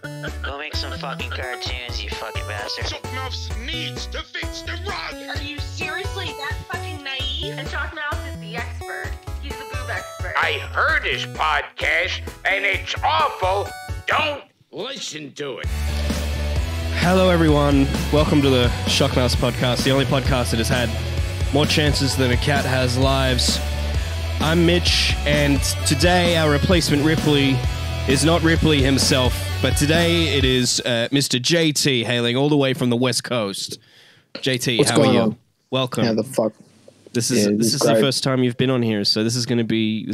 Go make some fucking cartoons, you fucking bastard. Chalkmouth needs to fix the rug! Are you seriously that fucking naive? And Chalkmouth is the expert. He's the boob expert. I heard his podcast, and it's awful. Don't listen to it. Hello, everyone. Welcome to the Shockmouse podcast, the only podcast that has had more chances than a cat has lives. I'm Mitch, and today our replacement Ripley is not Ripley himself, but today it is Mr. JT hailing all the way from the West Coast. JT, What's how are going you? on? Welcome. How the fuck? This is the great. first time you've been on here, so this is going to be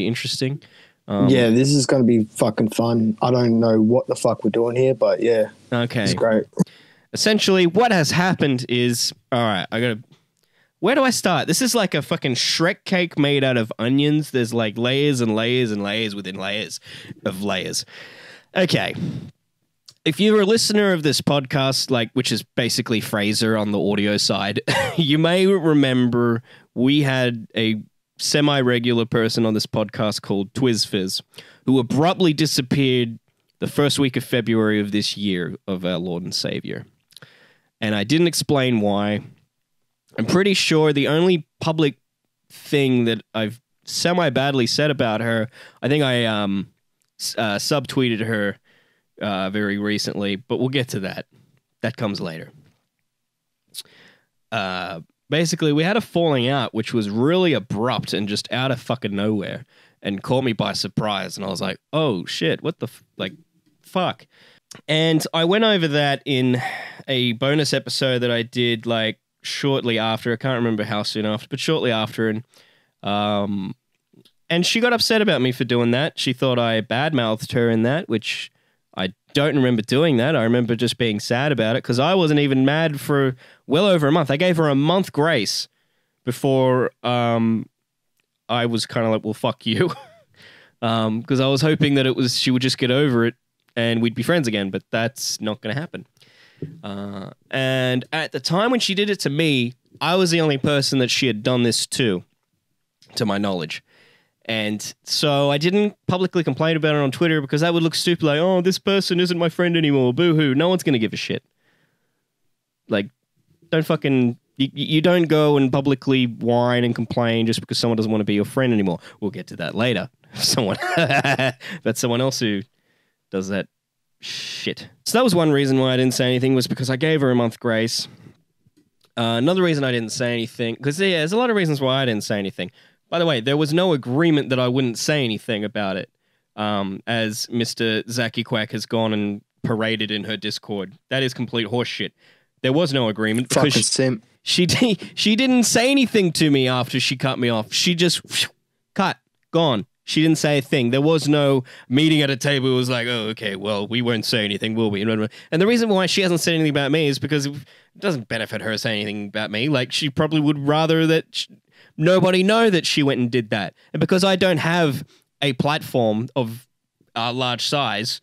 interesting. Yeah, this is going to be fucking fun. I don't know what the fuck we're doing here, but yeah, Okay. it's great. Essentially, what has happened is, all right, where do I start? This is like a fucking Shrek cake made out of onions. There's like layers and layers and layers within layers of layers. Okay. If you're a listener of this podcast, which is basically Fraser on the audio side, you may remember we had a semi-regular person on this podcast called TwizFizz, who abruptly disappeared the first week of February of this year of our Lord and Savior. And I didn't explain why. I'm pretty sure the only public thing that I've semi-badly said about her, I think I subtweeted her very recently, but we'll get to that. That comes later. Basically, we had a falling out, which was really abrupt and just out of fucking nowhere and caught me by surprise. And I was like, oh, shit, what the fuck? And I went over that in a bonus episode that I did shortly after. I can't remember how soon after, but shortly after. And she got upset about me for doing that. She thought I badmouthed her in that, which I don't remember doing that. I remember just being sad about it because I wasn't even mad for well over a month. I gave her a month grace before I was kind of like, well, fuck you. Because I was hoping that she would just get over it and we'd be friends again, but that's not going to happen. And at the time when she did it to me, I was the only person that she had done this to my knowledge. And so I didn't publicly complain about it on Twitter because that would look stupid, like, oh, this person isn't my friend anymore, boo-hoo. No one's going to give a shit. Don't fucking... You don't go and publicly whine and complain just because someone doesn't want to be your friend anymore. We'll get to that later. But someone else who does that shit. So that was one reason why I didn't say anything, was because I gave her a month grace. Another reason I didn't say anything, because there's a lot of reasons why I didn't say anything. By the way, there was no agreement that I wouldn't say anything about it, as Mr. Zaki Quack has gone and paraded in her Discord. That is complete horseshit. There was no agreement because Fucking simp. she didn't say anything to me after she cut me off. She just gone. She didn't say a thing. There was no meeting at a table. It was like, oh, okay, well, we won't say anything, will we? And the reason why she hasn't said anything about me is because it doesn't benefit her saying anything about me. She probably would rather that nobody know that she went and did that. And because I don't have a platform of large size,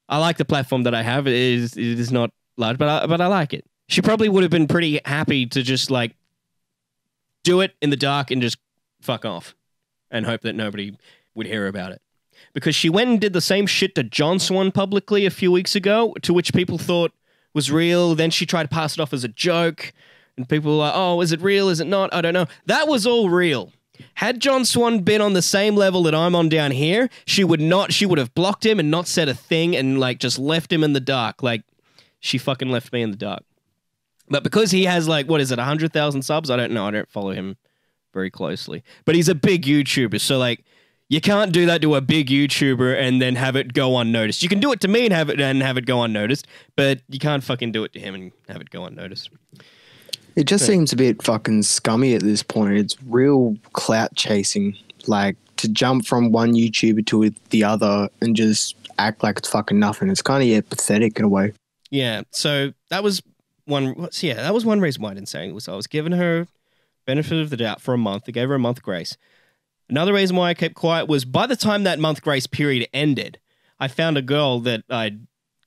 I like the platform that I have. It is not large, but I like it. She probably would have been pretty happy to just do it in the dark and just fuck off and hope that nobody would hear about it. Because she went and did the same shit to John Swan publicly a few weeks ago, to which people thought was real. Then she tried to pass it off as a joke. And people were like, oh, is it real? Is it not? I don't know. That was all real. Had John Swan been on the same level that I'm on down here, she would have blocked him and not said a thing and just left him in the dark. She fucking left me in the dark. But because he has 100,000 subs? I don't know. I don't follow him very closely. But he's a big YouTuber. So you can't do that to a big YouTuber and then have it go unnoticed. You can do it to me and have it go unnoticed, but you can't fucking do it to him and have it go unnoticed. It just seems a bit fucking scummy at this point. It's real clout chasing. To jump from one YouTuber to the other and just act like it's fucking nothing. It's kind of pathetic in a way. Yeah, so that was one reason why I didn't say anything. Was I was giving her benefit of the doubt for a month. I gave her a month grace. Another reason why I kept quiet was by the time that month grace period ended, I found a girl that I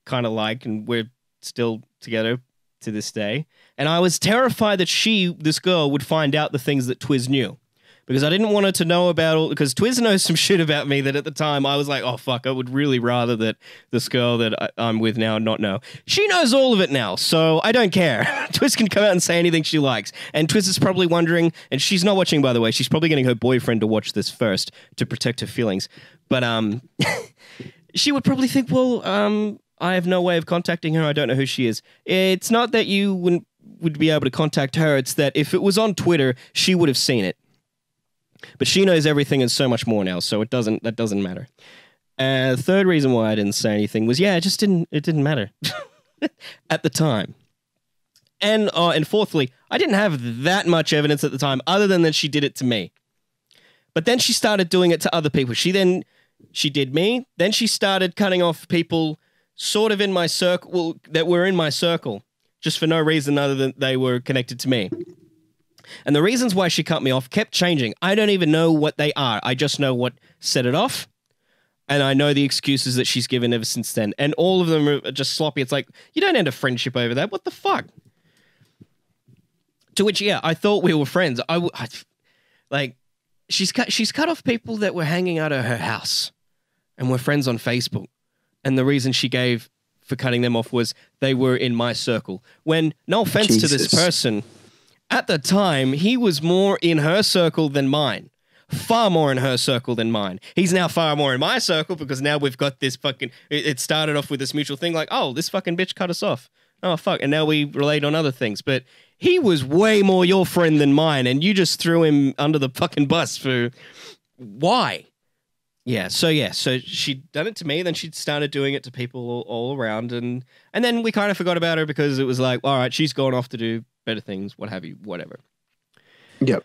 kind of liked, and we're still together to this day. And I was terrified that this girl would find out the things that Twiz knew. because I didn't want her to know about all, because Twiz knows some shit about me that at the time I was like, oh fuck, I would really rather that this girl that I'm with now not know. She knows all of it now, so I don't care. Twiz can come out and say anything she likes. And Twiz is probably wondering, and she's not watching, by the way, she's probably getting her boyfriend to watch this first to protect her feelings. But she would probably think, well, I have no way of contacting her. I don't know who she is. It's not that you would be able to contact her. It's that if it was on Twitter, she would have seen it. But she knows everything and so much more now, so that doesn't matter. The third reason why I didn't say anything was, it didn't matter at the time. And fourthly, I didn't have that much evidence at the time other than that she did it to me. But then she started doing it to other people. She did me, then she started cutting off people sort of in my circle, that were in my circle, just for no reason other than they were connected to me. And the reasons why she cut me off kept changing. I don't even know what they are. I just know what set it off. And I know the excuses that she's given ever since then. And all of them are just sloppy. It's like, you don't end a friendship over that. What the fuck? To which, I thought we were friends. She's cut off people that were hanging out at her house and were friends on Facebook. And the reason she gave for cutting them off was they were in my circle. When, no offense to this person, at the time, he was more in her circle than mine. Far more in her circle than mine. He's now far more in my circle because now we've got this fucking... It started off with this mutual thing like, oh, this fucking bitch cut us off. Oh, fuck. And now we relate on other things. But he was way more your friend than mine, and you just threw him under the fucking bus for... Why? So she'd done it to me, then she started doing it to people all around, and then we kind of forgot about her because it was like, all right, she's gone off to do better things, what have you, whatever. Yep.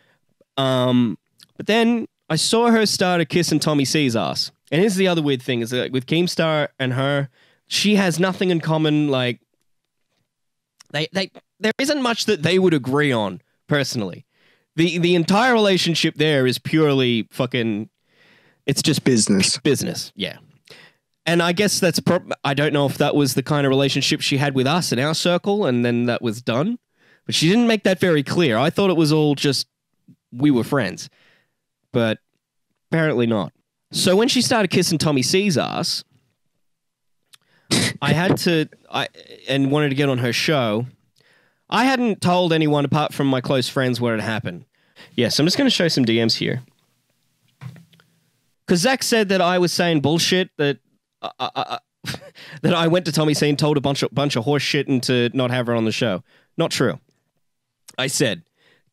But then I saw her start a kissing Tommy C's ass. And here's the other weird thing, is that with Keemstar and her, she has nothing in common, like, there isn't much that they would agree on, personally. The entire relationship there is purely fucking... It's just business. Business, yeah. And I guess that's... I don't know if that was the kind of relationship she had with us in our circle, and then that was done. But she didn't make that very clear. I thought it was all just... We were friends. But apparently not. So when she started kissing Tommy C's ass, and wanted to get on her show, I hadn't told anyone apart from my close friends what had happened. Yes, I'm just going to show some DMs here. Because Zach said that I was saying bullshit, that that I went to Tommy C and told a bunch of horse shit and to not have her on the show. Not true. I said,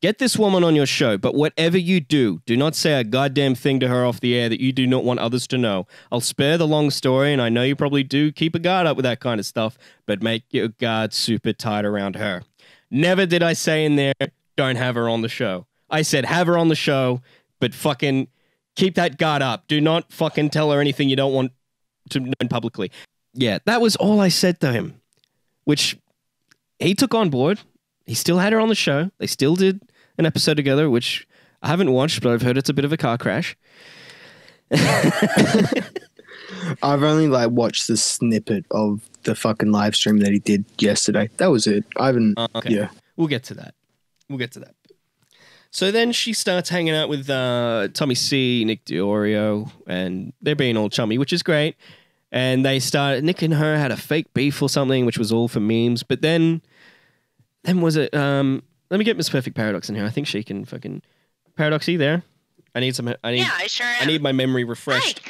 get this woman on your show, but whatever you do, do not say a goddamn thing to her off the air that you do not want others to know. I'll spare the long story, and I know you probably do keep a guard up with that kind of stuff, but make your guard super tight around her. Never did I say in there, don't have her on the show. I said, have her on the show, but fucking... keep that guard up. Do not fucking tell her anything you don't want to know publicly. Yeah, that was all I said to him, which he took on board. He still had her on the show. They still did an episode together, which I haven't watched, but I've heard it's a bit of a car crash. I've only watched the snippet of the fucking live stream that he did yesterday. That was it. I haven't... okay. Yeah. We'll get to that. So then she starts hanging out with Tommy C, Nick Diorio, and they're being all chummy, which is great. And Nick and her had a fake beef or something, which was all for memes. But then was it, let me get Miss Perfect Paradox in here. I think she can fucking... Paradox, are you there? I sure am. I need my memory refreshed.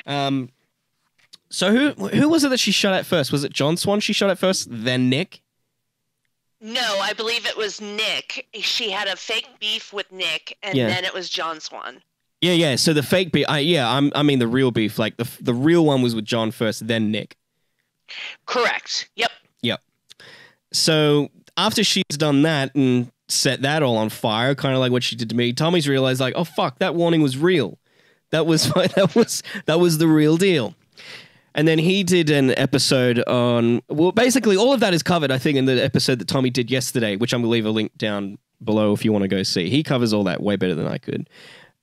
Hi. So who was it that she shot at first? Was it John Swan she shot at first, then Nick? No, I believe it was Nick. She had a fake beef with Nick, and then it was John Swan. Yeah. So the fake beef, I mean the real beef. Like the real one was with John first, then Nick. Correct. Yep. So after she's done that and set that all on fire, kind of like what she did to me, Tommy's realized like, oh fuck, that warning was real. That was the real deal. And then he did an episode on... Well, basically, all of that is covered, I think, in the episode that Tommy did yesterday, which I'm going to leave a link down below if you want to go see. He covers all that way better than I could.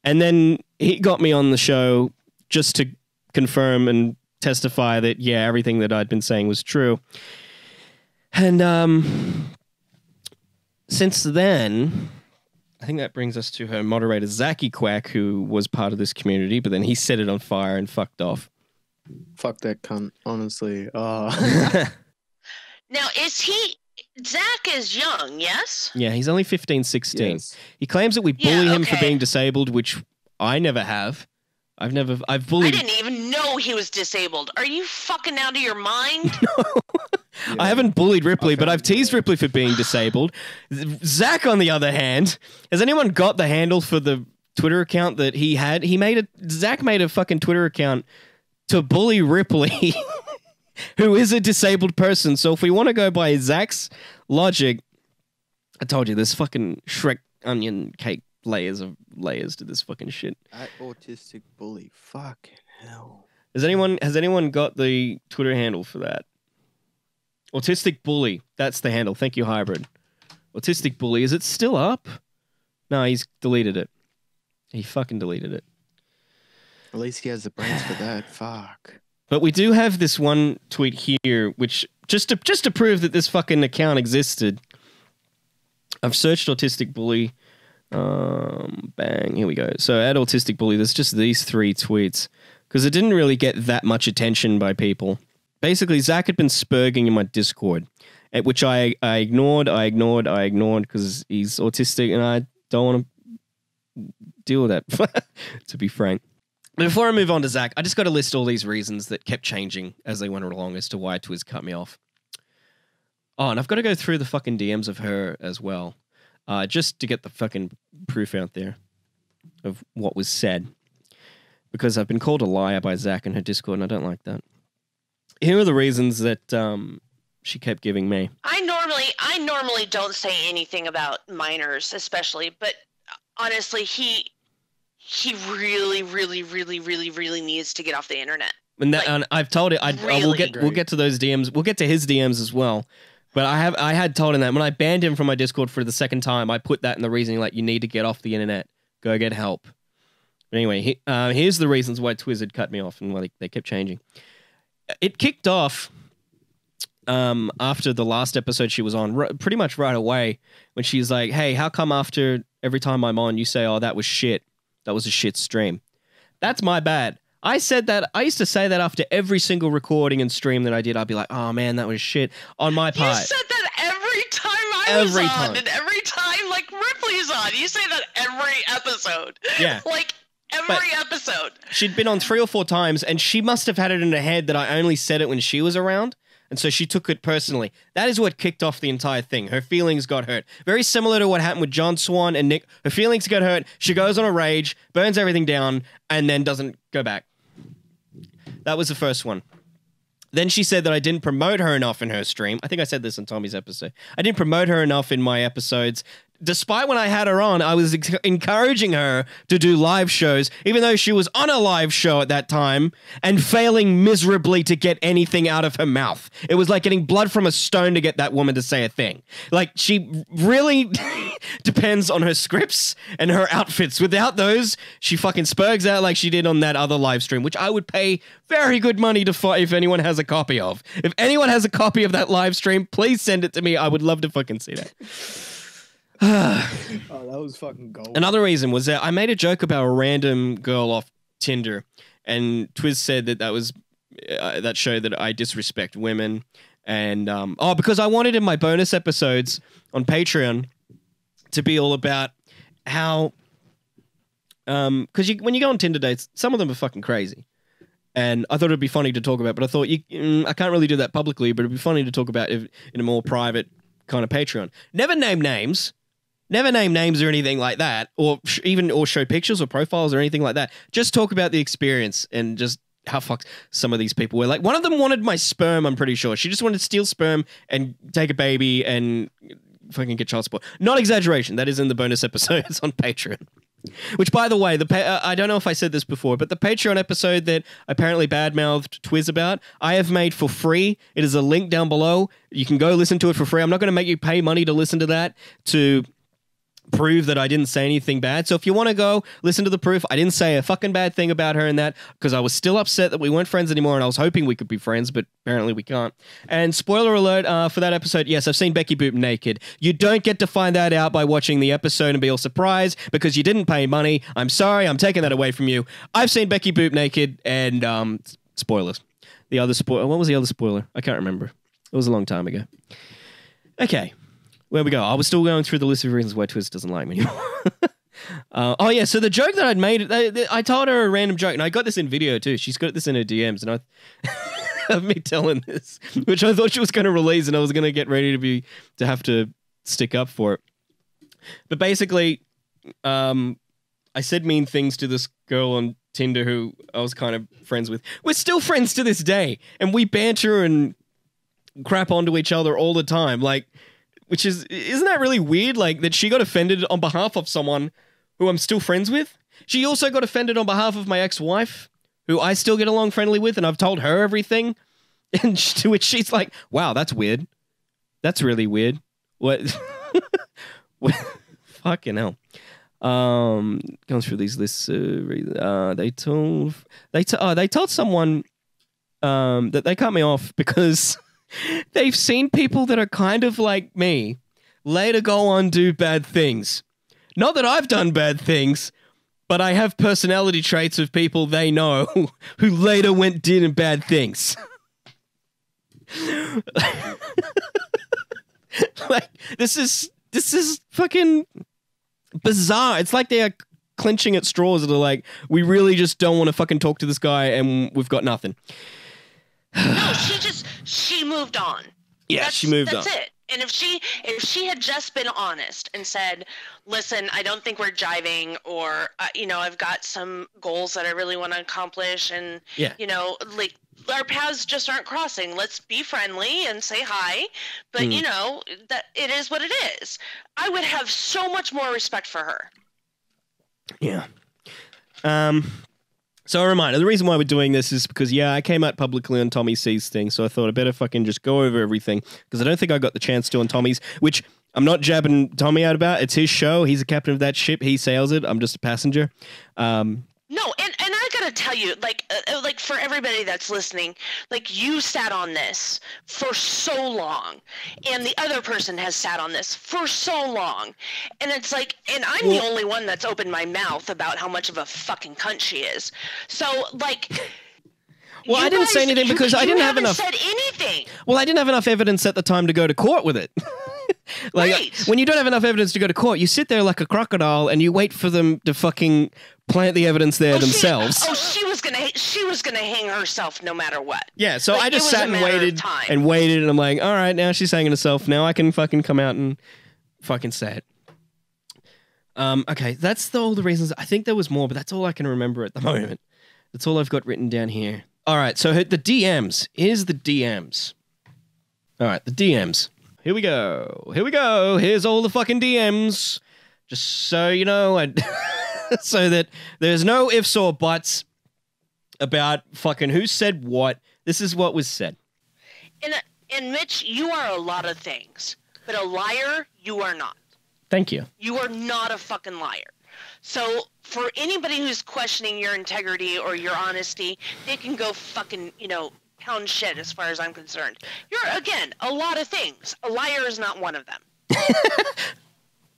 And then he got me on the show just to confirm and testify that, yeah, everything that I'd been saying was true. And since then, I think that brings us to her moderator, Zachy Quack, who was part of this community, but then he set it on fire and fucked off. Fuck that cunt, honestly. Now, Zach is young, yes? Yeah, he's only 15, 16. Yes. He claims that we bully him for okay. being disabled, which I never have. I've I bullied. didn't even know he was disabled. Are you fucking out of your mind? I haven't bullied Ripley, but I've teased Ripley for being disabled. Zach, on the other hand, has anyone got the handle for the Twitter account that he had? Zach made a fucking Twitter account to bully Ripley, who is a disabled person. So if we want to go by Zach's logic, I told you, there's fucking Shrek onion cake layers to this fucking shit. At autistic bully. Fucking hell. Has anyone got the Twitter handle for that? Autistic bully. That's the handle. Thank you, Hybrid. Autistic bully. Is it still up? No, he's deleted it. He fucking deleted it. At least he has the brains for that. Fuck. But we do have this one tweet here, which just to prove that this fucking account existed. I've searched autistic bully. Bang, here we go. So at autistic bully, there's just these 3 tweets because it didn't really get that much attention by people. Basically, Zach had been spurging in my Discord, at which I ignored because he's autistic and I don't want to deal with that, to be frank. Before I move on to Zach, I just got to list all these reasons that kept changing as they went along as to why Twiz cut me off. Oh, and I've got to go through the fucking DMs of her as well. Just to get the fucking proof out there of what was said. Because I've been called a liar by Zach in her Discord, and I don't like that. Here are the reasons that she kept giving me. I normally don't say anything about minors, especially, but honestly, he really, really, really, really, really needs to get off the internet. And I've told it. We'll get to those DMs. We'll get to his DMs as well. But I had told him that when I banned him from my Discord for the second time, I put that in the reasoning, like, you need to get off the internet. Go get help. But anyway, here's the reasons why Twiz had cut me off and why they kept changing. It kicked off after the last episode she was on, pretty much right away, when she's like, hey, how come after every time I'm on, you say, oh, that was shit. That was a shit stream. That's my bad. I said that. I used to say that after every single recording and stream that I did. I'd be like, "Oh man, that was shit." On my part, you said that every time I was on, and every time like Ripley's on. You say that every episode. Yeah, like every episode. She'd been on 3 or 4 times, and she must have had it in her head that I only said it when she was around. And so she took it personally. That is what kicked off the entire thing. Her feelings got hurt. Very similar to what happened with John Swan and Nick. Her feelings got hurt. She goes on a rage, burns everything down, and then doesn't go back. That was the first one. Then she said that I didn't promote her enough in her stream. I think I said this in Tommy's episode. I didn't promote her enough in my episodes. Despite when I had her on, I was encouraging her to do live shows, even though she was on a live show at that time and failing miserably to get anything out of her mouth. It was like getting blood from a stone to get that woman to say a thing. Like, she really depends on her scripts and her outfits. Without those, she fucking spurgs out like she did on that other live stream, which I would pay very good money to fight if anyone has a copy of. If anyone has a copy of that live stream, please send it to me. I would love to fucking see that. Oh, that was fucking gold. Another reason was that I made a joke about a random girl off Tinder, and Twiz said that was that showed that I disrespect women, and because I wanted in my bonus episodes on Patreon to be all about how because when you go on Tinder dates, some of them are fucking crazy. And I thought it'd be funny to talk about, but I thought I can't really do that publicly, but it'd be funny to talk about in a more private kind of Patreon. Never name names or anything like that, or show pictures or profiles or anything like that. Just talk about the experience and just how fucked some of these people were. Like, one of them wanted my sperm, I'm pretty sure. She just wanted to steal sperm and take a baby and fucking get child support. Not exaggeration. That is in the bonus episodes on Patreon. Which, by the way, I don't know if I said this before, but the Patreon episode that apparently badmouthed Twiz about, I have made for free. It is a link down below. You can go listen to it for free. I'm not going to make you pay money to listen to that, to prove that I didn't say anything bad. So if you want to go listen to the proof, I didn't say a fucking bad thing about her in that because I was still upset that we weren't friends anymore and I was hoping we could be friends, but apparently we can't. And spoiler alert for that episode, yes, I've seen Becky Boop naked. You don't get to find that out by watching the episode and be all surprised because you didn't pay money. I'm sorry, I'm taking that away from you. I've seen Becky Boop naked and spoilers. The other spoiler, what was the other spoiler? I can't remember. It was a long time ago. Okay. Where we go? I was still going through the list of reasons why Twiz doesn't like me anymore. Oh, yeah. So the joke that I'd made, I told her a random joke, and I got this in video too. She's got this in her DMs, and of me telling this, which I thought she was going to release, and I was going to get ready to have to stick up for it. But basically, I said mean things to this girl on Tinder who I was kind of friends with. We're still friends to this day, and we banter and crap onto each other all the time. Like, which isn't that really weird? Like, that she got offended on behalf of someone who I'm still friends with. She also got offended on behalf of my ex-wife, who I still get along friendly with, and I've told her everything. And to which she's like, wow, that's weird. That's really weird. What? Fucking hell. Going through these lists. They told someone that they cut me off because they've seen people that are kind of like me later go on do bad things. Not that I've done bad things, but I have personality traits of people they know who later did bad things. Like, this is fucking bizarre. It's like they are clenching at straws that are like, we really just don't want to fucking talk to this guy and we've got nothing. No, she moved on. Yeah, she moved on. That's it. And if she had just been honest and said, listen, I don't think we're jiving, or, I've got some goals that I really want to accomplish, and, like, our paths just aren't crossing. Let's be friendly and say hi. But, that it is what it is. I would have so much more respect for her. Yeah. So a reminder, the reason why we're doing this is because, I came out publicly on Tommy C's thing, so I thought I'd better fucking just go over everything, because I don't think I got the chance to on Tommy's, which I'm not jabbing Tommy out about. It's his show. He's the captain of that ship. He sails it. I'm just a passenger. No, and I gotta tell you, like for everybody that's listening, like, you sat on this for so long, and the other person has sat on this for so long, and it's like, and I'm the only one that's opened my mouth about how much of a fucking cunt she is. So, like, well, I didn't say anything because I didn't have enough. Said anything. Well, I didn't have enough evidence at the time to go to court with it. Like, right. When you don't have enough evidence to go to court, you sit there like a crocodile and you wait for them to fucking plant the evidence there themselves. She was gonna hang herself no matter what. Yeah, so like, I just sat and waited, and I'm like, all right, now she's hanging herself. Now I can fucking come out and fucking say it. Okay, that's all the reasons. I think there was more, but that's all I can remember at the moment. That's all I've got written down here. All right, so the DMs. Here's the DMs. All right, the DMs. Here we go. Here's all the fucking DMs. Just so you know, so that there's no ifs or buts about fucking who said what. This is what was said. And Mitch, you are a lot of things, but a liar, you are not. Thank you. You are not a fucking liar. So for anybody who's questioning your integrity or your honesty, they can go fucking, pound shit as far as I'm concerned. You're, again, a lot of things. A liar is not one of them.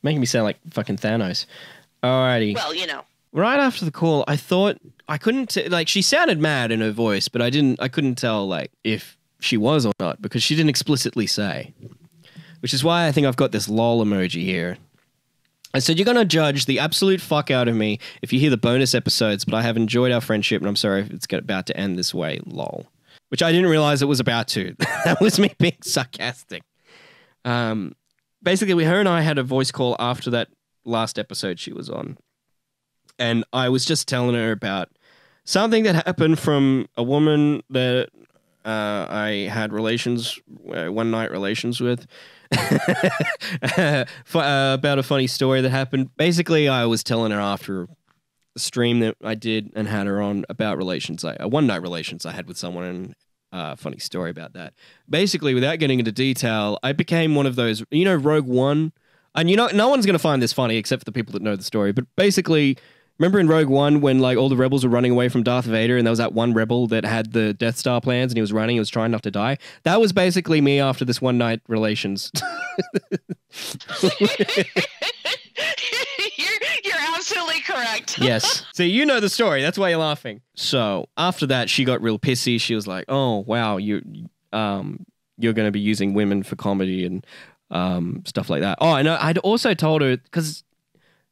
Making me sound like fucking Thanos. Alrighty. Well, Right after the call, I thought I couldn't she sounded mad in her voice, but I couldn't tell like if she was or not because she didn't explicitly say. Which is why I think I've got this lol emoji here. I said, you're going to judge the absolute fuck out of me if you hear the bonus episodes, but I have enjoyed our friendship and I'm sorry if it's about to end this way, lol. Which I didn't realize it was about to. That was me being sarcastic. Basically, her and I had a voice call after that last episode she was on. And I was just telling her about something that happened from a woman that I had one-night relations with. About a funny story that happened. Basically, I was telling her after a stream that I did and had her on about relations, one-night relations I had with someone, and funny story about that. Basically, without getting into detail, I became one of those, Rogue One, And no one's going to find this funny except for the people that know the story. But basically, remember in Rogue One when like all the rebels were running away from Darth Vader and there was that one rebel that had the Death Star plans and he was running, he was trying not to die? That was basically me after this one night relations. You're absolutely correct. Yes. So you know the story. That's why you're laughing. So after that, she got real pissy. She was like, "Oh wow, you're going to be using women for comedy and stuff like that." Oh, and I'd also told her, because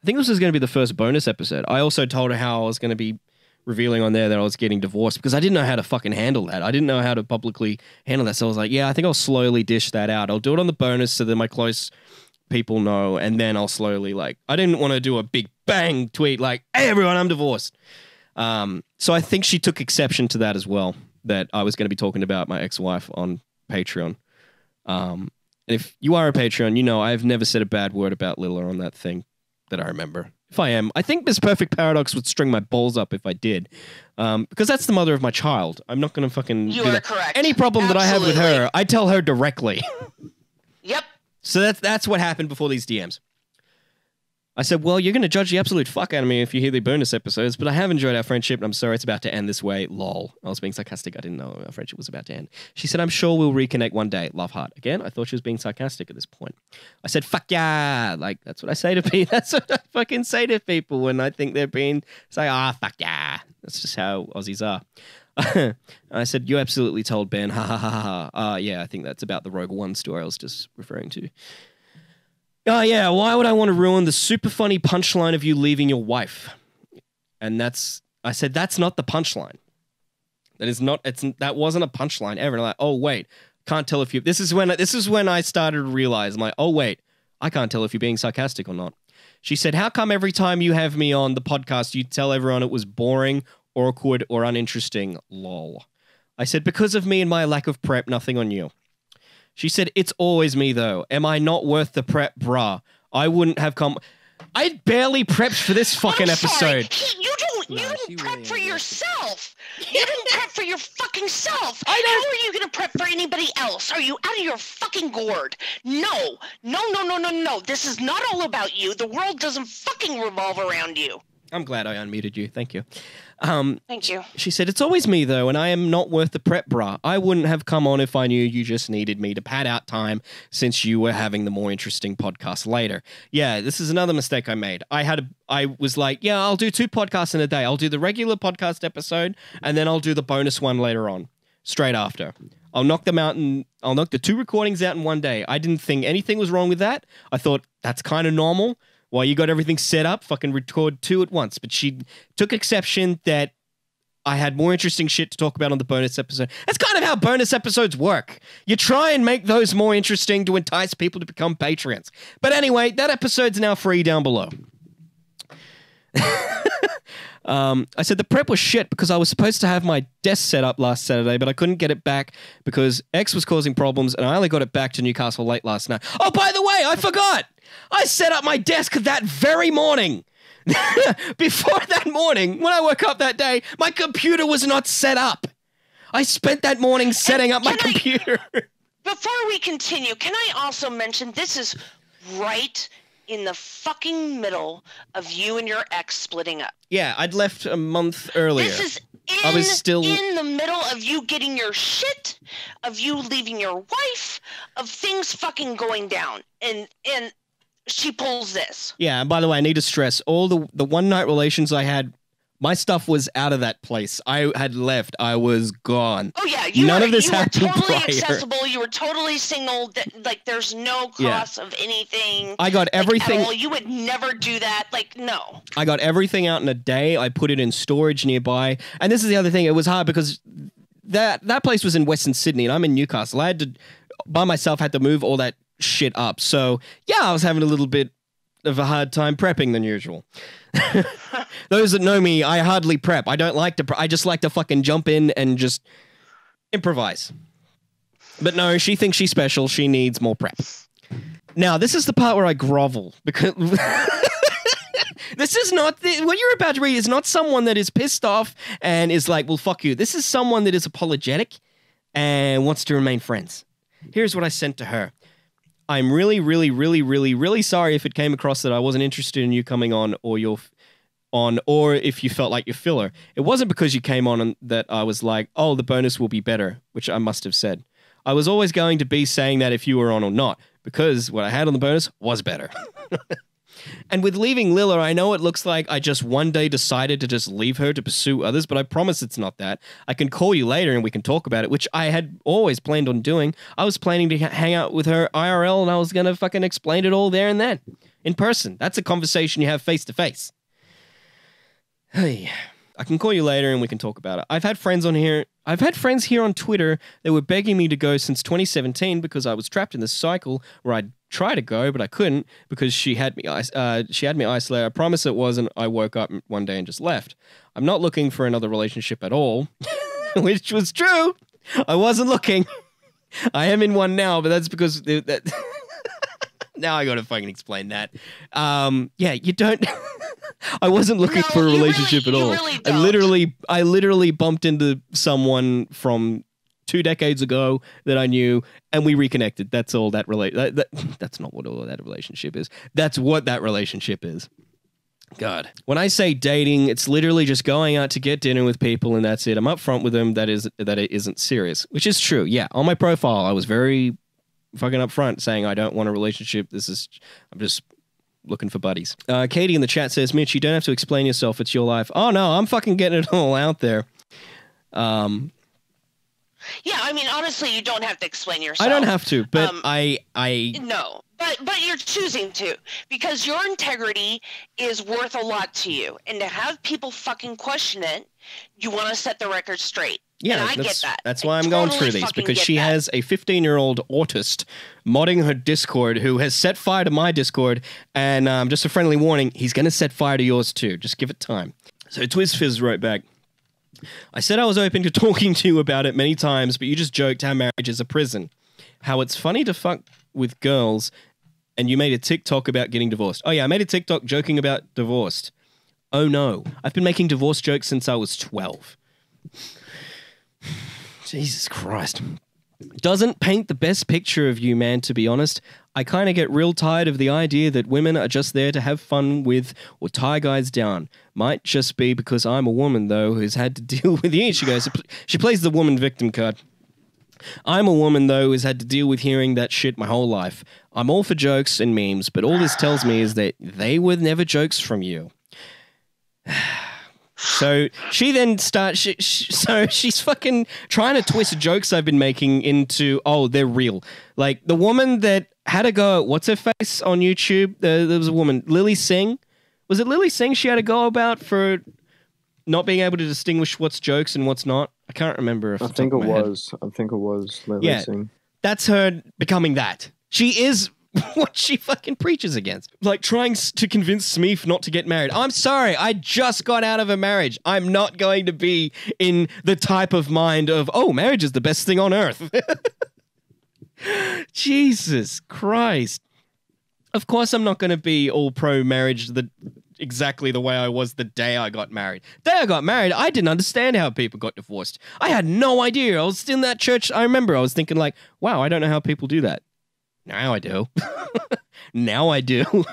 I think this was going to be the first bonus episode. I also told her how I was going to be revealing on there that I was getting divorced because I didn't know how to fucking handle that. I didn't know how to publicly handle that. So I was like, yeah, I think I'll slowly dish that out. I'll do it on the bonus so that my close people know, and then I'll slowly I didn't want to do a big bang tweet like, "Hey everyone, I'm divorced." So I think she took exception to that as well, that I was going to be talking about my ex-wife on Patreon. And if you are a Patreon, you know I've never said a bad word about Lilla on that thing that I remember. If I am, I think Miss Perfect Paradox would string my balls up if I did, because that's the mother of my child. I'm not going to fucking You do are that. correct. Any problem that I have with her, I tell her directly. Yep. So that's what happened before these DMs. I said, well, you're going to judge the absolute fuck out of me if you hear the bonus episodes, but I have enjoyed our friendship, and I'm sorry it's about to end this way. Lol. I was being sarcastic. I didn't know our friendship was about to end. She said, I'm sure we'll reconnect one day. Love heart. Again, I thought she was being sarcastic at this point. I said, fuck yeah. Like, that's what I say to people. That's what I fucking say to people when I think they're being, say, fuck yeah. That's just how Aussies are. I said, you absolutely told Ben. Ha ha ha ha. Yeah, I think that's about the Rogue One story I was just referring to. Oh, yeah, why would I want to ruin the super funny punchline of you leaving your wife? And I said, that's not the punchline. That wasn't a punchline ever. And I'm like, oh, wait, can't tell if you, this is when I started to realize, I'm like, oh, wait, I can't tell if you're being sarcastic or not. She said, how come every time you have me on the podcast, you tell everyone it was boring, awkward, or uninteresting? Lol. I said, because of me and my lack of prep, nothing on you. She said, it's always me, though. Am I not worth the prep, brah? I wouldn't have come... I barely prepped for this fucking episode. You didn't prep for yourself. You didn't prep for your fucking self. How are you going to prep for anybody else? Are you out of your fucking gourd? No. This is not all about you. The world doesn't fucking revolve around you. I'm glad I unmuted you. Thank you. Thank you. She said, it's always me, though, and I am not worth the prep, brah. I wouldn't have come on if I knew you just needed me to pad out time since you were having the more interesting podcast later. Yeah, this is another mistake I made. I was like, yeah, I'll do 2 podcasts in a day. I'll do the regular podcast episode, and then I'll do the bonus one later on, straight after. I'll knock the 2 recordings out in one day. I didn't think anything was wrong with that. I thought that's kind of normal. While you got everything set up, fucking record 2 at once. But she took exception that I had more interesting shit to talk about on the bonus episode. That's kind of how bonus episodes work. You try and make those more interesting to entice people to become patrons. But anyway, that episode's now free down below. I said the prep was shit because I was supposed to have my desk set up last Saturday, but I couldn't get it back because X was causing problems, and I only got it back to Newcastle late last night. Oh, by the way, I forgot! I set up my desk that very morning. Before that morning, when I woke up that day, my computer was not set up. I spent that morning setting up my computer. Before we continue, can I also mention this is right in the fucking middle of you and your ex splitting up. Yeah, I'd left a month earlier. This is I was still in the middle of you getting your shit, of you leaving your wife, of things fucking going down. And she pulls this. Yeah, and by the way, I need to stress, all the one-night relations I had, my stuff was out of that place. I had left. I was gone. Oh, yeah. None of this you were happened totally prior. accessible. You were totally single. Like, there's no cross of anything. I got everything. At all. You would never do that. Like, no. I got everything out in a day. I put it in storage nearby. And this is the other thing. It was hard because that place was in Western Sydney, and I'm in Newcastle. I had to, by myself, had to move all that shit up. So, yeah, I was having a little bit of a hard time prepping than usual. Those that know me, I hardly prep. I don't like to I just like to fucking jump in and just improvise. But no, she thinks she's special. She needs more prep. Now, this is the part where I grovel because this is not what you're about to read is not someone that is pissed off and is like, well, fuck you. This is someone that is apologetic and wants to remain friends. Here's what I sent to her. I'm really, really, really, really, really sorry if it came across that I wasn't interested in you coming on or if you felt like your filler. It wasn't because you came on and that I was like, oh, the bonus will be better, which I must have said. I was always going to be saying that if you were on or not, because what I had on the bonus was better. And with leaving Lilla, I know it looks like I just one day decided to just leave her to pursue others, but I promise it's not that. I can call you later and we can talk about it, which I had always planned on doing. I was planning to hang out with her IRL and I was going to fucking explain it all there and then. In person. That's a conversation you have face to face. Hey, I can call you later and we can talk about it. I've had friends here on Twitter that were begging me to go since 2017 because I was trapped in this cycle where I'd try to go, but I couldn't because she had me isolated. I promise it wasn't. I woke up one day and just left. I'm not looking for another relationship at all, which was true. I wasn't looking. I am in one now, but that's because that. Now I gotta fucking explain that. Yeah, you don't. I wasn't looking for a relationship at all. Really I literally bumped into someone from 2 decades ago that I knew, and we reconnected. That's all that that's not what all that relationship is. That's what that relationship is. God. When I say dating, it's literally just going out to get dinner with people, and that's it. I'm upfront with them that it isn't serious, which is true. Yeah, on my profile, I was very fucking upfront saying I don't want a relationship. I'm just looking for buddies. Katie in the chat says, Mitch, you don't have to explain yourself. It's your life. Oh, no, I'm fucking getting it all out there. Yeah, I mean, honestly, you don't have to explain yourself. I don't have to, but No, but you're choosing to because your integrity is worth a lot to you. And to have people fucking question it, you want to set the record straight. Yeah, and I get that. That's why I'm going through these, because she has a 15-year-old autist modding her Discord who has set fire to my Discord, and just a friendly warning, he's going to set fire to yours too. Just give it time. So TwizFizz wrote back, I said I was open to talking to you about it many times, but you just joked how marriage is a prison. How it's funny to fuck with girls, and you made a TikTok about getting divorced. Oh yeah, I made a TikTok joking about divorced. Oh no, I've been making divorce jokes since I was 12. Jesus Christ. Doesn't paint the best picture of you, man, to be honest. I kind of get real tired of the idea that women are just there to have fun with or tie guys down. Might just be because I'm a woman, though, who's had to deal with you. She plays the woman victim card. I'm a woman, though, who's had to deal with hearing that shit my whole life. I'm all for jokes and memes, but all this tells me is that they were never jokes from you. So she then starts. So she's fucking trying to twist jokes I've been making into, oh, they're real. Like the woman that had a go at what's her face on YouTube. There was a woman, Lily Singh. Was it Lily Singh she had a go about for not being able to distinguish what's jokes and what's not? I can't remember. I think it was Lily Singh. That's her becoming that. She is what she fucking preaches against. Like trying to convince Smeef not to get married. I'm sorry, I just got out of a marriage. I'm not going to be in the type of mind of, oh, marriage is the best thing on earth. Jesus Christ. Of course I'm not going to be all pro-marriage exactly the way I was the day I got married. The day I got married, I didn't understand how people got divorced. I had no idea. I was in that church. I remember I was thinking like, wow, I don't know how people do that. Now I do. Now I do.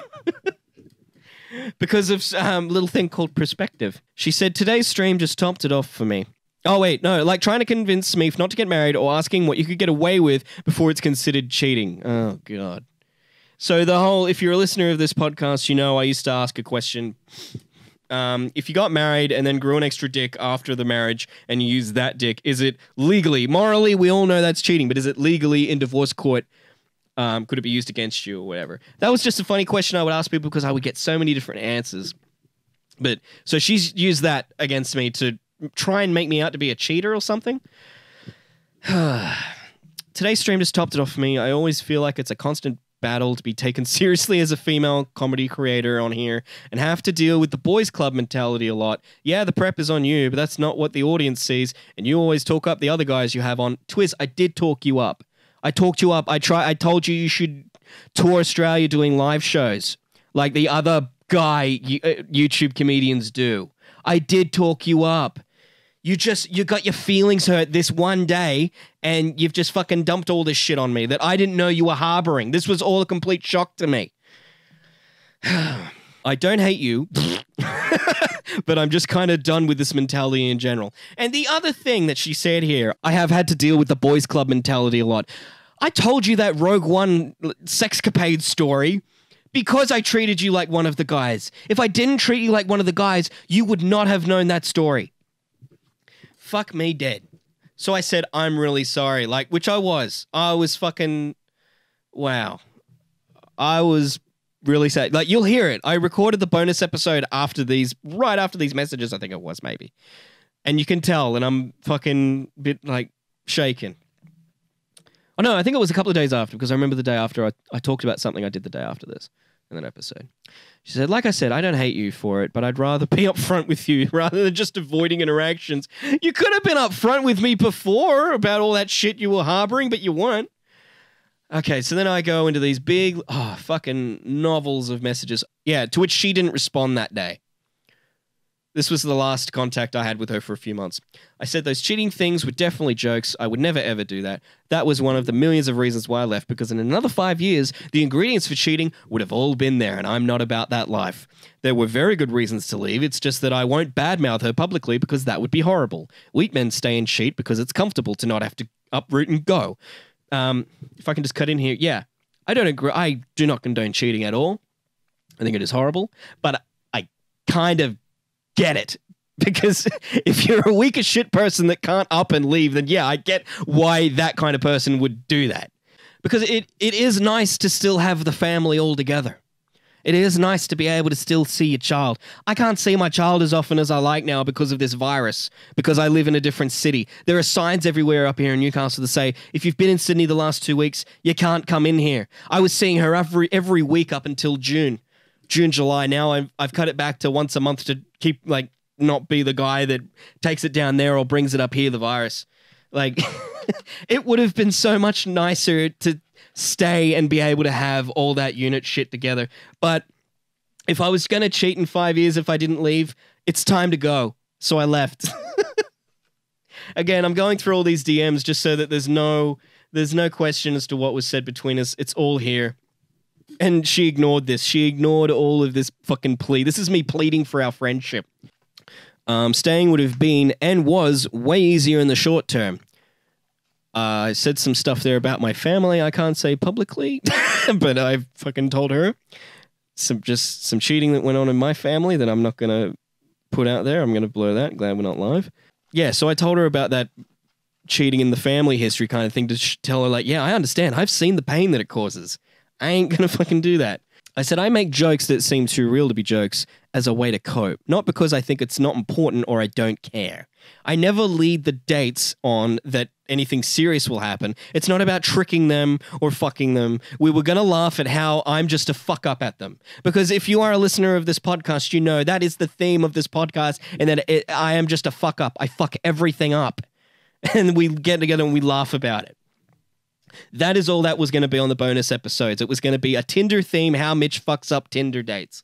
Because of a little thing called perspective. She said, today's stream just topped it off for me. Oh, wait, no, like trying to convince Smeef not to get married or asking what you could get away with before it's considered cheating. Oh, God. So the whole, if you're a listener of this podcast, you know I used to ask a question. If you got married and then grew an extra dick after the marriage and you used that dick, is it legally, morally, we all know that's cheating, but is it legally in divorce court? Could it be used against you or whatever? That was just a funny question I would ask people because I would get so many different answers. But so she's used that against me to try and make me out to be a cheater or something. Today's stream just topped it off for me. I always feel like it's a constant battle to be taken seriously as a female comedy creator on here and have to deal with the boys club mentality a lot. Yeah, the prep is on you, but that's not what the audience sees. And you always talk up the other guys you have on. Twiz, I did talk you up. I talked you up. I told you should tour Australia doing live shows like the other guy YouTube comedians do. I did talk you up. You got your feelings hurt this one day and you've just fucking dumped all this shit on me that I didn't know you were harboring. This was all a complete shock to me. I don't hate you, but I'm just kind of done with this mentality in general. And the other thing that she said here, I have had to deal with the boys club mentality a lot. I told you that Rogue One sexcapade story because I treated you like one of the guys. If I didn't treat you like one of the guys, you would not have known that story. Fuck me dead. So I said, I'm really sorry. Like, which I was. I was fucking... Wow. I was really sad. Like, you'll hear it. I recorded the bonus episode right after these messages, I think it was, maybe. And you can tell, and I'm fucking bit, like, shaken. Oh, no, I think it was a couple of days after, because I remember the day after I talked about something I did the day after this, in that episode. She said, like I said, I don't hate you for it, but I'd rather be upfront with you rather than just avoiding interactions. You could have been upfront with me before about all that shit you were harboring, but you weren't. Okay, so then I go into these big, fucking novels of messages. Yeah, to which she didn't respond that day. This was the last contact I had with her for a few months. I said those cheating things were definitely jokes. I would never, ever do that. That was one of the millions of reasons why I left, because in another 5 years, the ingredients for cheating would have all been there, and I'm not about that life. There were very good reasons to leave. It's just that I won't badmouth her publicly because that would be horrible. Weak men stay and cheat because it's comfortable to not have to uproot and go. If I can just cut in here. Yeah, I don't agree. I do not condone cheating at all. I think it is horrible, but I kind of get it, because if you're a weak as shit person that can't up and leave, then yeah, I get why that kind of person would do that, because it is nice to still have the family all together. It is nice to be able to still see your child. I can't see my child as often as I like now because of this virus, because I live in a different city. There are signs everywhere up here in Newcastle that say, if you've been in Sydney the last 2 weeks, you can't come in here. I was seeing her every week up until June, July. Now I've cut it back to once a month to keep, like, not be the guy that takes it down there or brings it up here, the virus. Like, it would have been so much nicer to stay and be able to have all that unit shit together. But if I was going to cheat in 5 years, if I didn't leave, it's time to go. So I left. Again, I'm going through all these DMs just so that there's no question as to what was said between us. It's all here. And she ignored this. She ignored all of this fucking plea. This is me pleading for our friendship. Staying would have been and was way easier in the short term. I said some stuff there about my family I can't say publicly, but I fucking told her some cheating that went on in my family that I'm not going to put out there. I'm going to blur that. Glad we're not live. Yeah, so I told her about that cheating in the family history kind of thing to tell her, like, yeah, I understand. I've seen the pain that it causes. I ain't going to fucking do that. I said I make jokes that seem too real to be jokes as a way to cope, not because I think it's not important or I don't care. I never lead the dates on that anything serious will happen. It's not about tricking them or fucking them. We were going to laugh at how I'm just a fuck up at them. Because if you are a listener of this podcast, you know that is the theme of this podcast, and that I am just a fuck up. I fuck everything up. And we get together and we laugh about it. That is all that was going to be on the bonus episodes. It was going to be a Tinder theme, how Mitch fucks up Tinder dates.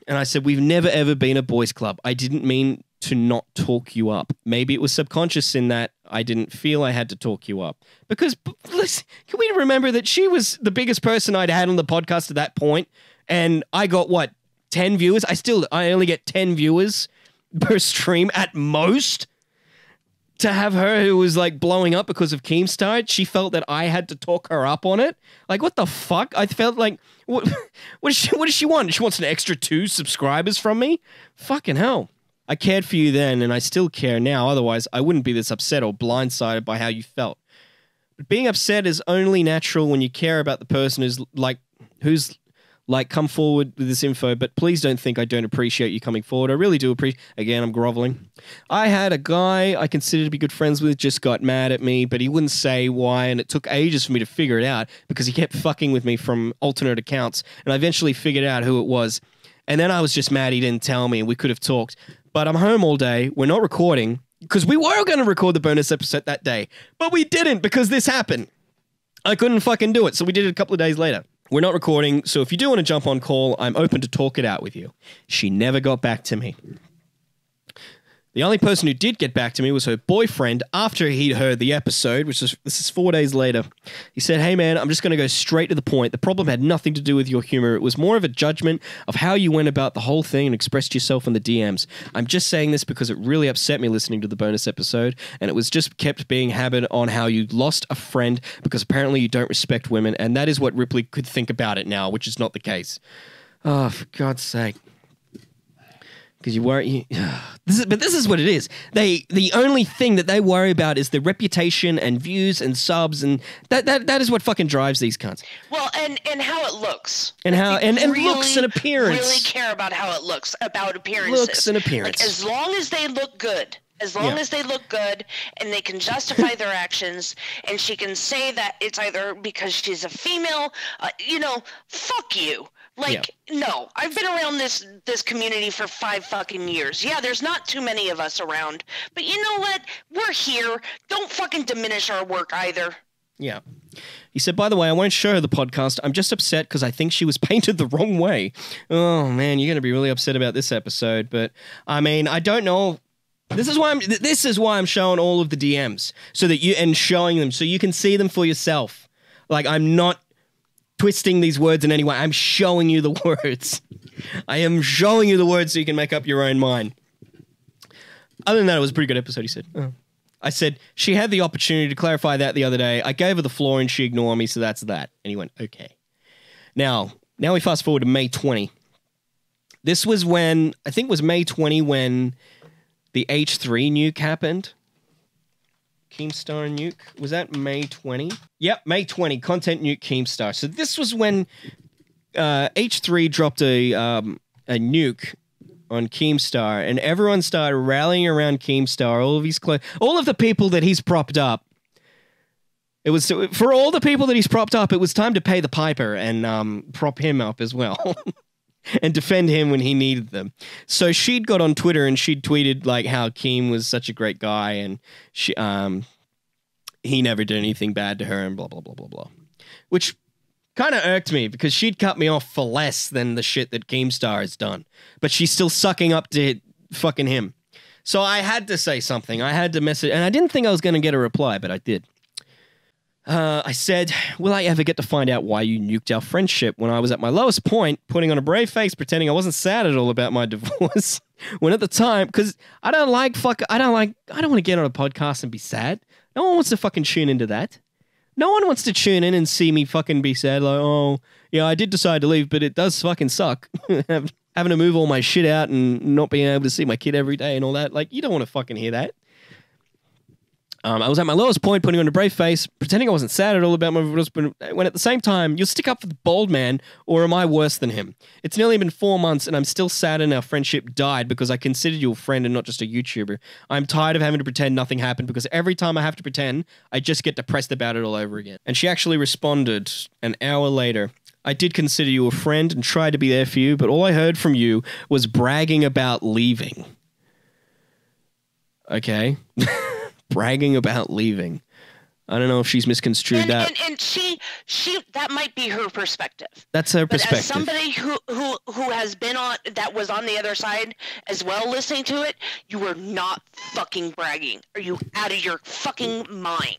And I said, we've never ever been a boys club. I didn't mean to not talk you up. Maybe it was subconscious in that I didn't feel I had to talk you up. Because, listen, can we remember that she was the biggest person I'd had on the podcast at that point, and I got, 10 viewers? I only get 10 viewers per stream at most. To have her, who was like blowing up because of Keemstar, she felt that I had to talk her up on it. Like, what the fuck? I felt like, what does she want? She wants an extra 2 subscribers from me? Fucking hell. I cared for you then, and I still care now. Otherwise, I wouldn't be this upset or blindsided by how you felt. But being upset is only natural when you care about the person who's come forward with this info, but please don't think I don't appreciate you coming forward. I really do appreciate. Again, I'm groveling. I had a guy I considered to be good friends with just got mad at me, but he wouldn't say why, and it took ages for me to figure it out because he kept fucking with me from alternate accounts, and I eventually figured out who it was. And then I was just mad he didn't tell me, and we could have talked. But I'm home all day. We're not recording because we were going to record the bonus episode that day, but we didn't because this happened. I couldn't fucking do it, so we did it a couple of days later. We're not recording, so if you do want to jump on call, I'm open to talk it out with you. She never got back to me. The only person who did get back to me was her boyfriend after he'd heard the episode, this is 4 days later. He said, "Hey man, I'm just going to go straight to the point. The problem had nothing to do with your humor. It was more of a judgment of how you went about the whole thing and expressed yourself in the DMs. I'm just saying this because it really upset me listening to the bonus episode, and it was just kept being hammered on how you lost a friend because apparently you don't respect women, and that is what Ripley could think about it now, which is not the case." Oh, for God's sake. Because you worry, this is what it is. The only thing that they worry about is the reputation and views and subs, and that is what fucking drives these cunts. Well, and how it looks, and how and really, looks and appearance. Really care about how it looks, about appearances. Looks and appearance. Like, as long as they look good. As long as they look good and they can justify their actions, and she can say that it's either because she's a female, fuck you. No, I've been around this community for 5 fucking years. Yeah, there's not too many of us around, but you know what? We're here. Don't fucking diminish our work either. Yeah. He said, "By the way, I won't show her the podcast. I'm just upset because I think she was painted the wrong way." Oh man, you're going to be really upset about this episode, but I mean, I don't know. This is why I'm showing all of the DMs showing them so you can see them for yourself. Like, I'm not twisting these words in any way. I'm showing you the words. I am showing you the words so you can make up your own mind. Other than that, it was a pretty good episode, he said. Oh. I said, "She had the opportunity to clarify that the other day. I gave her the floor and she ignored me, so that's that." And he went, "Okay." Now we fast forward to May 20. This was when, I think it was May 20 when the H3 nuke happened. Keemstar nuke. Was that May 20? Yep, May 20. Content nuke Keemstar. So this was when H3 dropped a nuke on Keemstar, and everyone started rallying around Keemstar. All of the people that he's propped up. It was for all the people that he's propped up. It was time to pay the piper and prop him up as well. And defend him when he needed them. So she'd got on Twitter and she'd tweeted like how Keem was such a great guy and he never did anything bad to her and blah, blah, blah, blah, blah. Which kind of irked me because she'd cut me off for less than the shit that Keemstar has done. But she's still sucking up to fucking him. So I had to say something. I had to message, and I didn't think I was going to get a reply, but I did. I said, "Will I ever get to find out why you nuked our friendship when I was at my lowest point, putting on a brave face, pretending I wasn't sad at all about my divorce, when at the time, because I don't want to get on a podcast and be sad. No one wants to fucking tune into that. No one wants to tune in and see me fucking be sad, like, oh, yeah, I did decide to leave, but it does fucking suck. Having to move all my shit out and not being able to see my kid every day and all that. Like, you don't want to fucking hear that. I was at my lowest point, putting on a brave face, pretending I wasn't sad at all about my divorce, when at the same time, you'll stick up for the bald man, or am I worse than him? It's nearly been 4 months, and I'm still sad and our friendship died because I considered you a friend and not just a YouTuber. I'm tired of having to pretend nothing happened because every time I have to pretend, I just get depressed about it all over again. And she actually responded an hour later. "I did consider you a friend and tried to be there for you, but all I heard from you was bragging about leaving." Okay. Bragging about leaving. I don't know if she's misconstrued that. And she that might be her perspective. That's her perspective. As somebody who has been on, that was on the other side as well listening to it, you were not fucking bragging. Are you out of your fucking mind?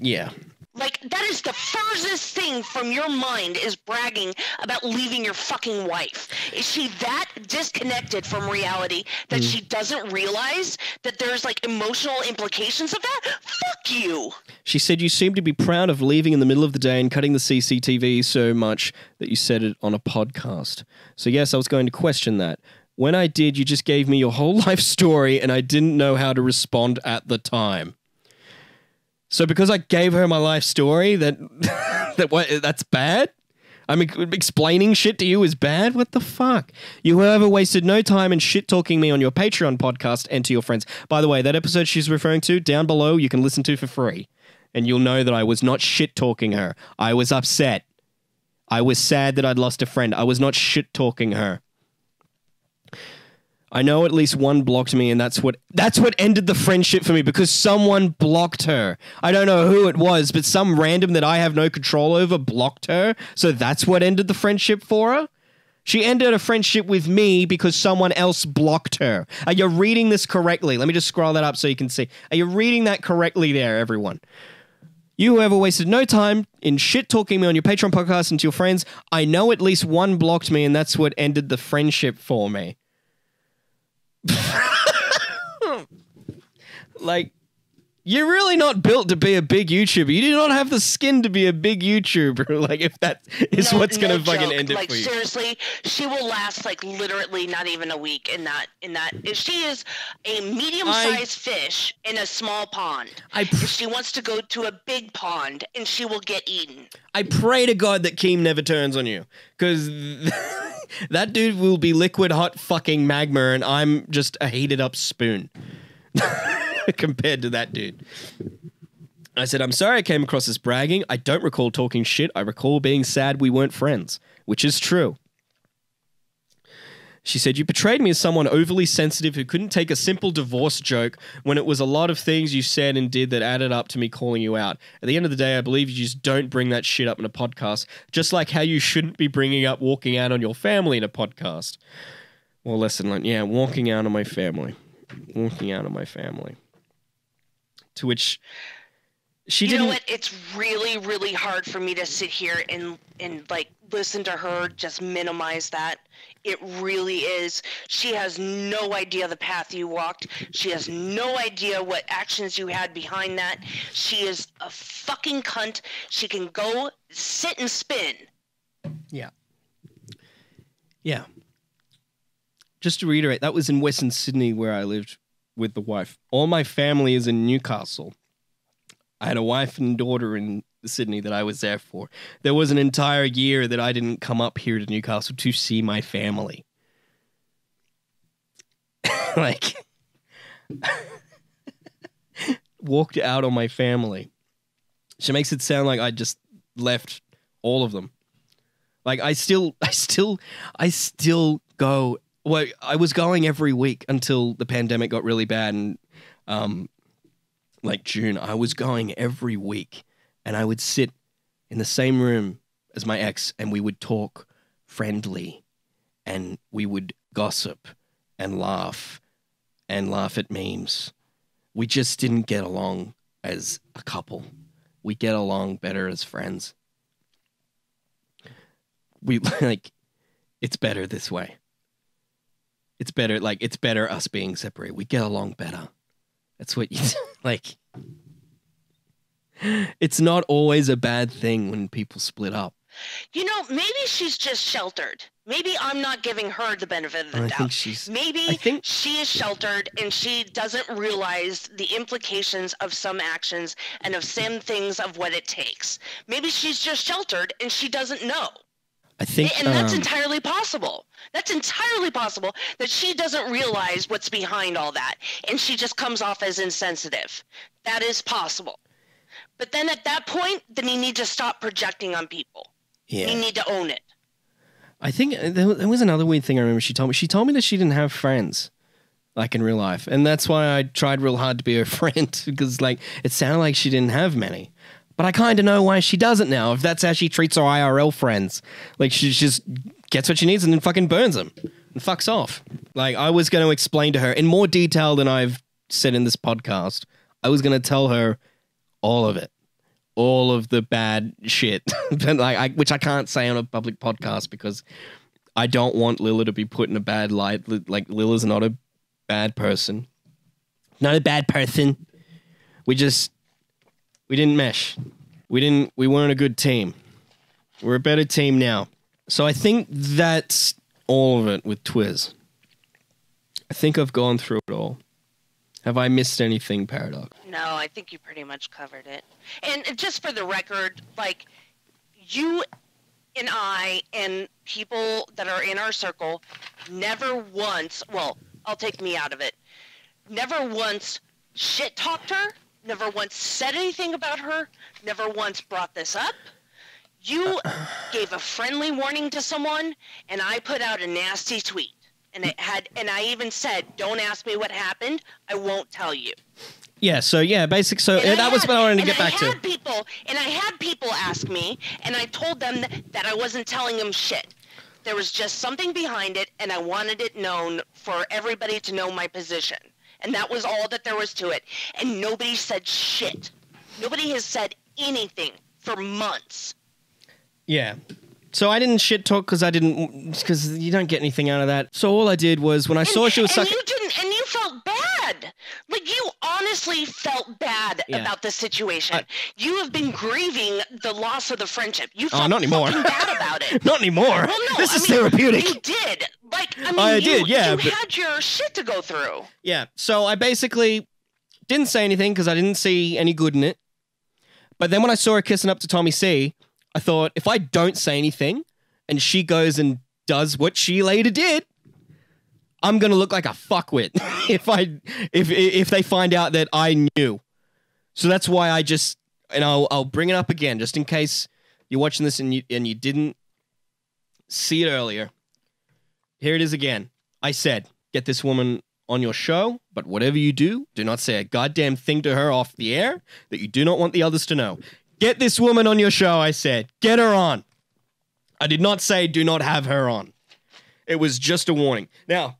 Yeah. Like, that is the furthest thing from your mind, is bragging about leaving your fucking wife. Is she that disconnected from reality that she doesn't realize that there's, like, emotional implications of that? Fuck you! She said, "You seem to be proud of leaving in the middle of the day and cutting the CCTV so much that you said it on a podcast. So yes, I was going to question that. When I did, you just gave me your whole life story and I didn't know how to respond at the time." So because I gave her my life story, that's bad? I'm explaining shit to you is bad? What the fuck? You however wasted no time in shit-talking me on your Patreon podcast and to your friends. By the way, that episode she's referring to, down below, you can listen to for free. And you'll know that I was not shit-talking her. I was upset. I was sad that I'd lost a friend. I was not shit-talking her. I know at least one blocked me, and that's what ended the friendship for me, because someone blocked her. I don't know who it was, but some random that I have no control over blocked her, so that's what ended the friendship for her? She ended a friendship with me because someone else blocked her. Are you reading this correctly? Let me just scroll that up so you can see. Are you reading that correctly there, everyone? You whoever wasted no time in shit-talking me on your Patreon podcast and to your friends, I know at least one blocked me and that's what ended the friendship for me. Like, you're really not built to be a big YouTuber. You do not have the skin to be a big YouTuber. Like, if that is what's gonna fucking end it for you. Seriously, she will last like literally not even a week in that. If she is a medium-sized fish in a small pond, if she wants to go to a big pond, and she will get eaten. I pray to God that Keem never turns on you, because that dude will be liquid hot fucking magma, and I'm just a heated up spoon. Compared to that dude. I said, I'm sorry I came across as bragging. I don't recall talking shit. I recall being sad we weren't friends, which is true. She said, you portrayed me as someone overly sensitive who couldn't take a simple divorce joke when it was a lot of things you said and did that added up to me calling you out. At the end of the day, I believe you just don't bring that shit up in a podcast, just like how you shouldn't be bringing up walking out on your family in a podcast. Well, listen, walking out on my family. Walking out on my family. To which she didn't... You know what? It's really, really hard for me to sit here and like listen to her just minimize that. It really is. She has no idea the path you walked. She has no idea what actions you had behind that. She is a fucking cunt. She can go sit and spin. Yeah. Yeah. Just to reiterate, that was in Western Sydney where I lived with the wife. All my family is in Newcastle. I had a wife and daughter in Sydney that I was there for. There was an entire year that I didn't come up here to Newcastle to see my family. Like, walked out on my family. She makes it sound like I just left all of them. Like, I still go. Well, I was going every week until the pandemic got really bad, and like June, I was going every week, and I would sit in the same room as my ex, and we would talk friendly, and we would gossip and laugh at memes. We just didn't get along as a couple. We get along better as friends. We it's better this way. It's better us being separated. We get along better. That's what you like. It's not always a bad thing when people split up. You know, maybe she's just sheltered. Maybe I'm not giving her the benefit of the doubt. Maybe she is sheltered and she doesn't realize the implications of some actions and of some things of what it takes. Maybe she's just sheltered and she doesn't know. And that's entirely possible. That's entirely possible that she doesn't realize what's behind all that, and she just comes off as insensitive. That is possible. But then at that point, then you need to stop projecting on people. Yeah. You need to own it. I think there was another weird thing I remember she told me. She told me that she didn't have friends, like in real life, and that's why I tried real hard to be her friend, because like it sounded like she didn't have many. But I kind of know why she doesn't now, if that's how she treats her IRL friends. Like, she just gets what she needs and then fucking burns them and fucks off. Like, I was going to explain to her in more detail than I've said in this podcast. I was going to tell her all of it. All of the bad shit. Which I can't say on a public podcast because I don't want Lila to be put in a bad light. Like, Lila's not a bad person. Not a bad person. We didn't mesh. We weren't a good team. We're a better team now. So I think that's all of it with Twiz. I think I've gone through it all. Have I missed anything, Paradox? No, I think you pretty much covered it. And just for the record, like, you and I and people that are in our circle never once, well, I'll take me out of it, never once shit-talked her, never once said anything about her, never once brought this up. You gave a friendly warning to someone, and I put out a nasty tweet. And I even said, don't ask me what happened, I won't tell you. Yeah, so that was what I wanted to get back to. I had people ask me, and I told them that I wasn't telling them shit. There was just something behind it, and I wanted it known for everybody to know my position. And that was all that there was to it. And nobody said shit. Nobody has said anything for months. Yeah. So I didn't shit talk because you don't get anything out of that. So all I did was when I saw she was sucking. And you felt bad. Like, you honestly felt bad about the situation. You have been grieving the loss of the friendship. You felt not anymore. fucking bad about it. Not anymore. Well, no, this is therapeutic. You did. Like, You had your shit to go through. Yeah. So I basically didn't say anything because I didn't see any good in it. But then when I saw her kissing up to Tommy C, I thought, if I don't say anything and she goes and does what she later did, I'm gonna look like a fuckwit if they find out that I knew. So that's why I'll bring it up again just in case you're watching this and you didn't see it earlier. Here it is again. I said, get this woman on your show, but whatever you do not say a goddamn thing to her off the air that you do not want the others to know. Get this woman on your show, I said. Get her on. I did not say do not have her on. It was just a warning. Now,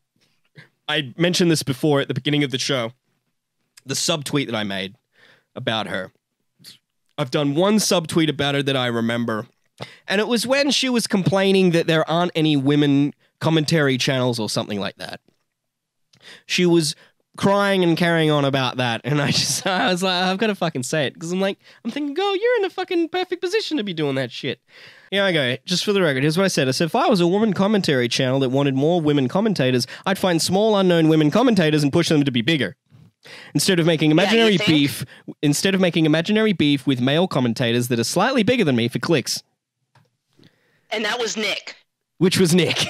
I mentioned this before at the beginning of the show. The subtweet that I made about her. I've done one subtweet about her that I remember. And it was when she was complaining that there aren't any women commentary channels or something like that. She was crying and carrying on about that, and I was like, I've got to fucking say it, because I'm thinking, oh, you're in a fucking perfect position to be doing that shit. Here I go, just for the record, here's what I said. I said, if I was a woman commentary channel that wanted more women commentators, I'd find small unknown women commentators and push them to be bigger. Instead of making imaginary beef with male commentators that are slightly bigger than me for clicks. And that was Nick. Which was Nick.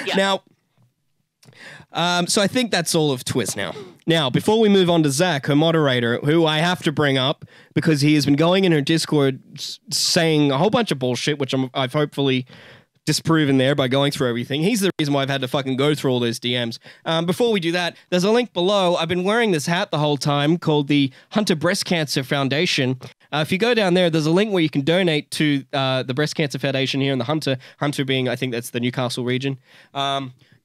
Yeah. Now, so I think that's all of Twist now. Now, before we move on to Zach, her moderator, who I have to bring up because he has been going in her Discord saying a whole bunch of bullshit, which I've hopefully disproven there by going through everything. He's the reason why I've had to fucking go through all those DMs. Before we do that, there's a link below. I've been wearing this hat the whole time called the Hunter Breast Cancer Foundation. If you go down there's a link where you can donate to the Breast Cancer Foundation here in the Hunter being, I think that's the Newcastle region.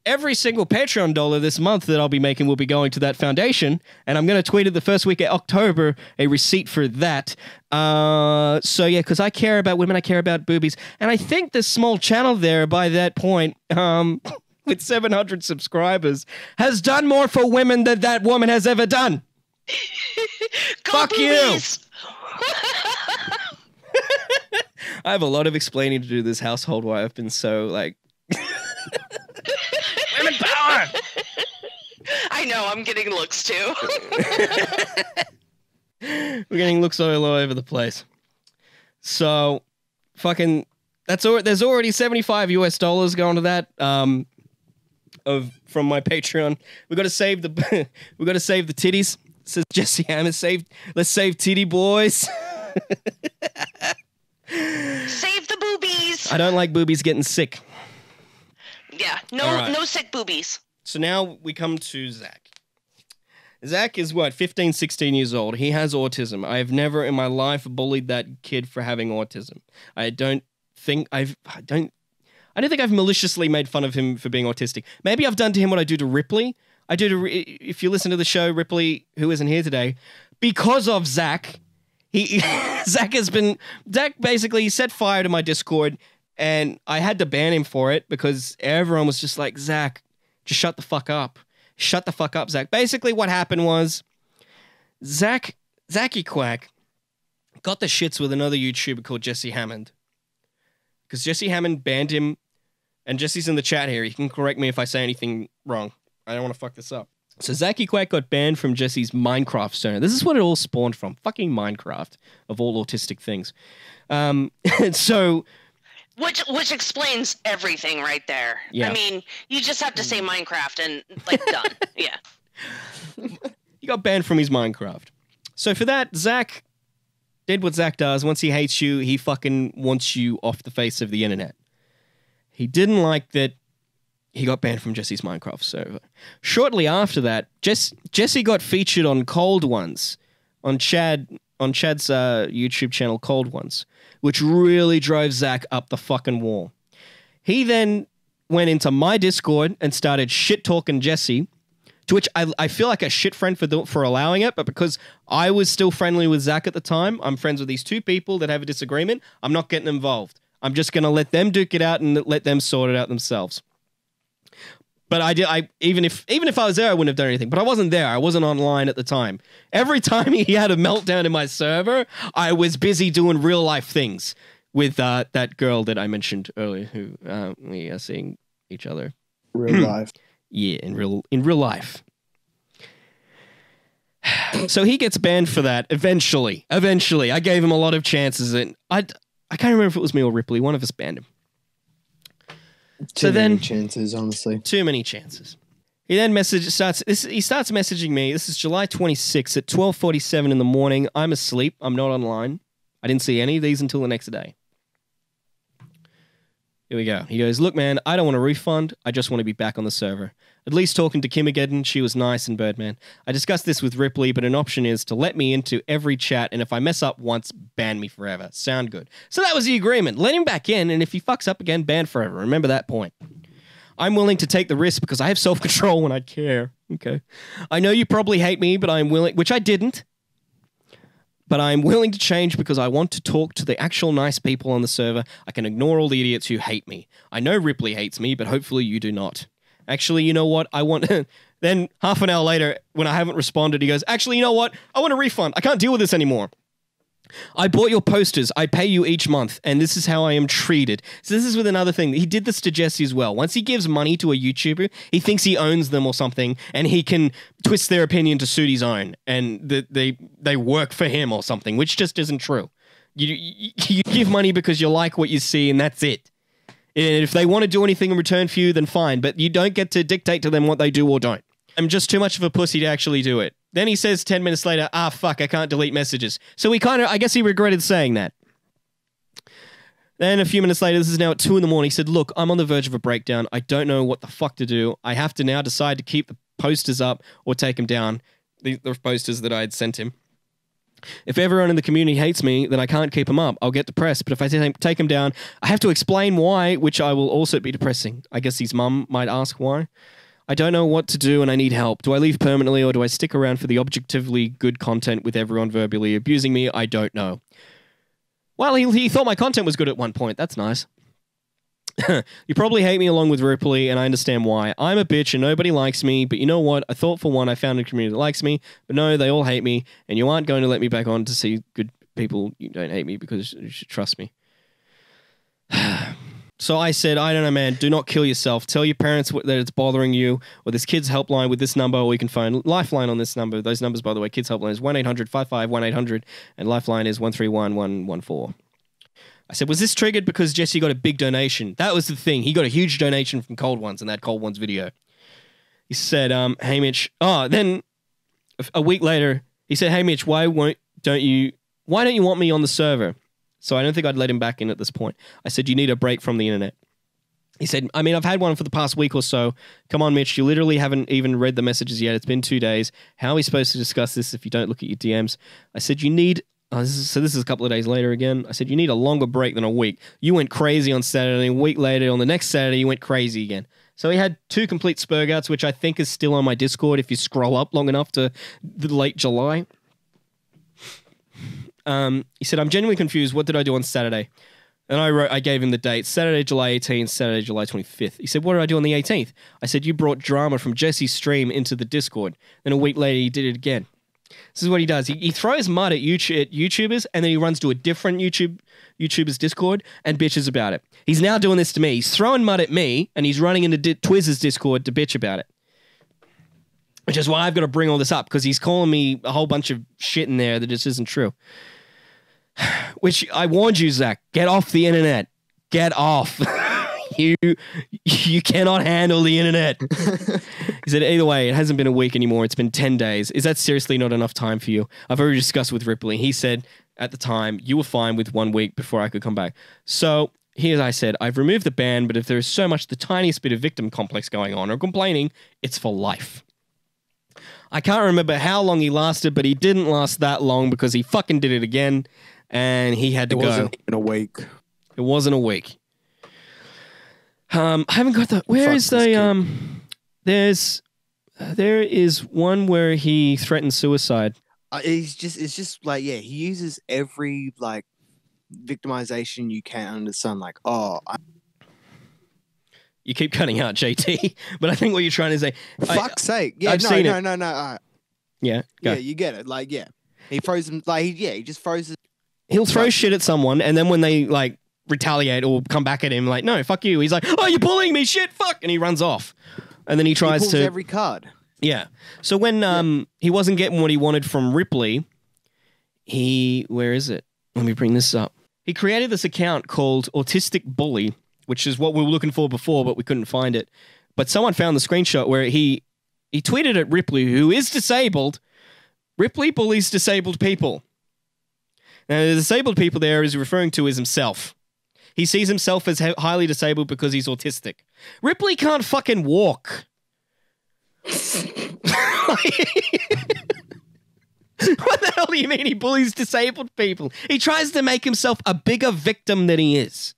Every single Patreon dollar this month that I'll be making will be going to that foundation, and I'm going to tweet it the first week of October, a receipt for that. So yeah, because I care about women, I care about boobies, and I think this small channel there by that point, with 700 subscribers, has done more for women than that woman has ever done. Fuck boobies! You! I have a lot of explaining to do this household why I've been so, like... Women power! I know, I'm getting looks too. We're getting looks all over the place. So, fucking, there's already $75 US going to that, from my Patreon. We gotta save the titties. Says Jesse Hammer, let's save titty boys. Save the boobies! I don't like boobies getting sick. Yeah, no sick boobies. So now we come to Zach. Zach is 15, 16 years old. He has autism. I have never in my life bullied that kid for having autism. I don't think I've maliciously made fun of him for being autistic. Maybe I've done to him what I do to Ripley. If you listen to the show, Ripley, who isn't here today, because of Zach, Zach basically set fire to my Discord. And I had to ban him for it because everyone was just like, Zach, just shut the fuck up. Shut the fuck up, Zach. Basically what happened was Zachy Quack got the shits with another YouTuber called Jesse Hammond. Because Jesse Hammond banned him, and Jesse's in the chat here. He can correct me if I say anything wrong. I don't want to fuck this up. So Zachy Quack got banned from Jesse's Minecraft server. This is what it all spawned from. Fucking Minecraft, of all autistic things. So... Which explains everything right there. Yeah. I mean, you just have to say Minecraft and, like, done. Yeah. He got banned from his Minecraft. So for that, Zach did what Zach does. Once he hates you, he fucking wants you off the face of the internet. He didn't like that he got banned from Jesse's Minecraft server. Shortly after that, Jesse got featured on Cold Ones, on Chad's YouTube channel, Cold Ones, which really drove Zach up the fucking wall. He then went into my Discord and started shit-talking Jesse, to which I feel like a shit friend for allowing it, but because I was still friendly with Zach at the time, I'm friends with these two people that have a disagreement, I'm not getting involved. I'm just going to let them duke it out and let them sort it out themselves. But even if I was there, I wouldn't have done anything. But I wasn't there. I wasn't online at the time. Every time he had a meltdown in my server, I was busy doing real life things with that girl that I mentioned earlier, who we are seeing each other. Real life. Yeah, in real life. So he gets banned for that eventually. I gave him a lot of chances, and I can't remember if it was me or Ripley. One of us banned him. Too many chances, honestly. Too many chances. He then starts messaging me. This is July 26th at 12:47 in the morning. I'm asleep. I'm not online. I didn't see any of these until the next day. Here we go. He goes, look, man, I don't want a refund. I just want to be back on the server. At least talking to Kimageddon, she was nice, and Birdman. I discussed this with Ripley, but an option is to let me into every chat, and if I mess up once, ban me forever. Sound good. So that was the agreement. Let him back in, and if he fucks up again, ban forever. Remember that point. I'm willing to take the risk because I have self-control when I care. Okay. I know you probably hate me, but I'm willing, which I didn't. But I'm willing to change because I want to talk to the actual nice people on the server. I can ignore all the idiots who hate me. I know Ripley hates me, but hopefully you do not. Actually, you know what? I want... Then half an hour later, when I haven't responded, he goes, actually, you know what? I want a refund. I can't deal with this anymore. I bought your posters. I pay you each month, and this is how I am treated. So this is with another thing. He did this to Jesse as well. Once he gives money to a YouTuber, he thinks he owns them or something, and he can twist their opinion to suit his own, and they work for him or something, which just isn't true. You give money because you like what you see, and that's it. And if they want to do anything in return for you, then fine, but you don't get to dictate to them what they do or don't. I'm just too much of a pussy to actually do it. Then he says 10 minutes later, fuck, I can't delete messages. So I guess he regretted saying that. Then a few minutes later, this is now at 2 in the morning, he said, look, I'm on the verge of a breakdown. I don't know what the fuck to do. I have to now decide to keep the posters up or take them down, the posters that I had sent him. If everyone in the community hates me, then I can't keep them up. I'll get depressed. But if I take them down, I have to explain why, which I will also be depressing. I guess his mum might ask why. I don't know what to do and I need help. Do I leave permanently or do I stick around for the objectively good content with everyone verbally abusing me? I don't know. Well, he thought my content was good at one point. That's nice. You probably hate me along with Ripley, and I understand why. I'm a bitch and nobody likes me, but you know what? I thought for one I found a community that likes me, but no, they all hate me, and you aren't going to let me back on to see good people. You don't hate me because you should trust me. So I said, I don't know, man, do not kill yourself. Tell your parents that it's bothering you, or this kids helpline with this number, or you can phone Lifeline on this number. Those numbers, by the way, kids helpline is 1-800-55-1800, and Lifeline is 131-114. I said, was this triggered because Jesse got a big donation? That was the thing. He got a huge donation from Cold Ones in that Cold Ones video. He said, hey, Mitch. Then a week later, he said, hey, Mitch, why don't you want me on the server? So I don't think I'd let him back in at this point. I said, you need a break from the internet. He said, I mean, I've had one for the past week or so. Come on, Mitch, you literally haven't even read the messages yet. It's been 2 days. How are we supposed to discuss this if you don't look at your DMs? I said, you need... so this is a couple of days later again. I said, you need a longer break than a week. You went crazy on Saturday. A week later, on the next Saturday, you went crazy again. So he had 2 complete spurgouts, which I think is still on my Discord if you scroll up long enough to the late July. He said, I'm genuinely confused. What did I do on Saturday? And I gave him the dates. Saturday, July 18th, Saturday, July 25th. He said, what did I do on the 18th? I said, you brought drama from Jesse's stream into the Discord. Then a week later, he did it again. This is what he does. He throws mud at YouTubers, and then he runs to a different YouTuber's Discord and bitches about it. He's now doing this to me. He's throwing mud at me, and he's running into Twizz's Discord to bitch about it. Which is why I've got to bring all this up, because he's calling me a whole bunch of shit in there that just isn't true. Which I warned you, Zach. Get off the internet. Get off. You cannot handle the internet. He said, either way, it hasn't been a week anymore. It's been 10 days. Is that seriously not enough time for you? I've already discussed with Ripley. He said, at the time, you were fine with 1 week before I could come back. So, here I said, I've removed the ban, but if there is so much the tiniest bit of victim complex going on or complaining, it's for life. I can't remember how long he lasted, but he didn't last that long because he fucking did it again, and he had to go. It wasn't even a week. It wasn't a week. I haven't got the. Where is the there is one where he threatens suicide. It's just like, yeah, he uses every like victimization you can under the sun. Like, you keep cutting out JT, but I think what you're trying to say. Fuck's sake! Yeah, I've seen it. No. Yeah, go. Yeah, you get it. Like, yeah, he throws him. Like, he just throws it. He'll throw shit at someone, and then when they like retaliate or come back at him, like, no, fuck you. He's like, oh, you're bullying me, shit, fuck, and he runs off, and then he tries pulls to every card. Yeah. So when he wasn't getting what he wanted from Ripley, where is it? Let me bring this up. He created this account called Autistic Bully, which is what we were looking for before, but we couldn't find it. But someone found the screenshot where he tweeted at Ripley, who is disabled. Ripley bullies disabled people. Now, the disabled people there is referring to as himself. He sees himself as highly disabled because he's autistic. Ripley can't fucking walk. What the hell do you mean he bullies disabled people? He tries to make himself a bigger victim than he is.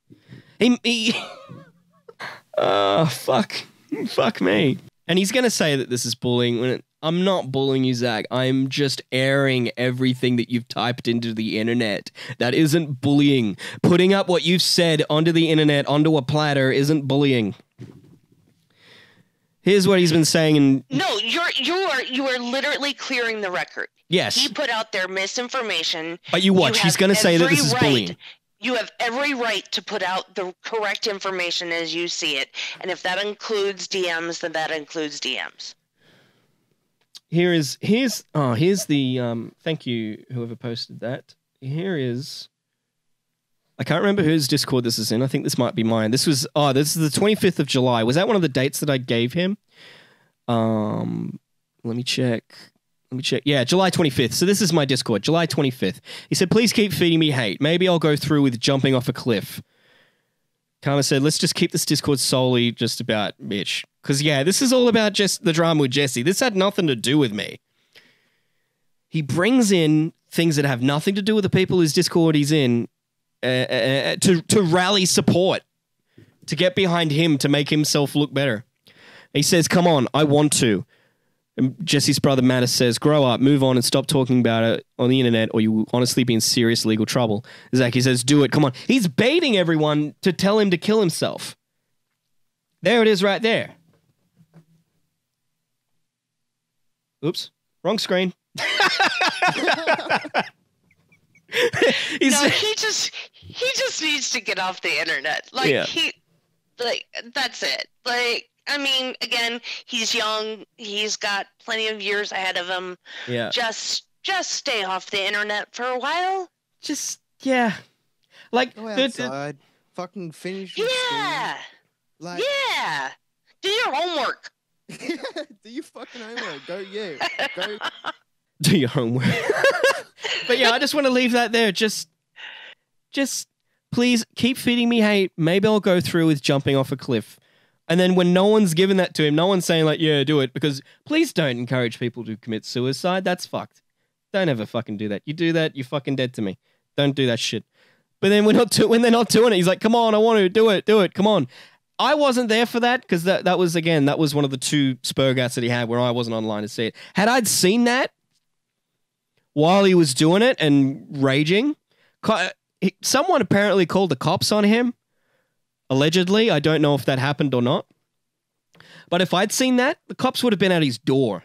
Fuck me. And he's going to say that this is bullying when I'm not bullying you, Zach. I'm just airing everything that you've typed into the internet. That isn't bullying. Putting up what you've said onto the internet, onto a platter, isn't bullying. Here's what he's been saying. No, you are literally clearing the record. Yes. He put out their misinformation. But you watch. He's going to say that this is bullying. You have every right to put out the correct information as you see it. And if that includes DMs, then that includes DMs. Here's the thank you whoever posted that. Here is, I can't remember whose Discord this is in. I think this might be mine. This is the 25th of July. Was that one of the dates that I gave him? Let me check. Yeah, July 25th. So this is my Discord, July 25th. He said, please keep feeding me hate. Maybe I'll go through with jumping off a cliff. Karma said, let's just keep this Discord solely just about Mitch. Because, yeah, this is all about just the drama with Jesse. This had nothing to do with me. He brings in things that have nothing to do with the people whose Discord he's in to rally support, to get behind him, to make himself look better. He says, come on, I want to. And Jesse's brother Mattis says, grow up, move on, and stop talking about it on the internet, or you will honestly be in serious legal trouble. Zach, he says, do it, come on. He's baiting everyone to tell him to kill himself. There it is right there. Oops, wrong screen. He just needs to get off the internet. That's it. Like, I mean, again, he's young. He's got plenty of years ahead of him. Yeah. Just stay off the internet for a while. Yeah. Like, go outside. Fucking finish your school. Like, yeah. Do your homework. Do your fucking homework. Go. Do your homework. But yeah, I just want to leave that there. Just please keep feeding me hate. Maybe I'll go through with jumping off a cliff. And then when no one's given that to him, no one's saying like, yeah, do it. Because please don't encourage people to commit suicide. That's fucked. Don't ever fucking do that. You do that, you're fucking dead to me. Don't do that shit. But then when they're not doing it, he's like, come on, I want to do it. Come on. I wasn't there for that because that was one of the two Spurgats that he had where I wasn't online to see it. Had I seen that while he was doing it and raging, someone apparently called the cops on him. Allegedly, I don't know if that happened or not. But if I'd seen that, the cops would have been at his door.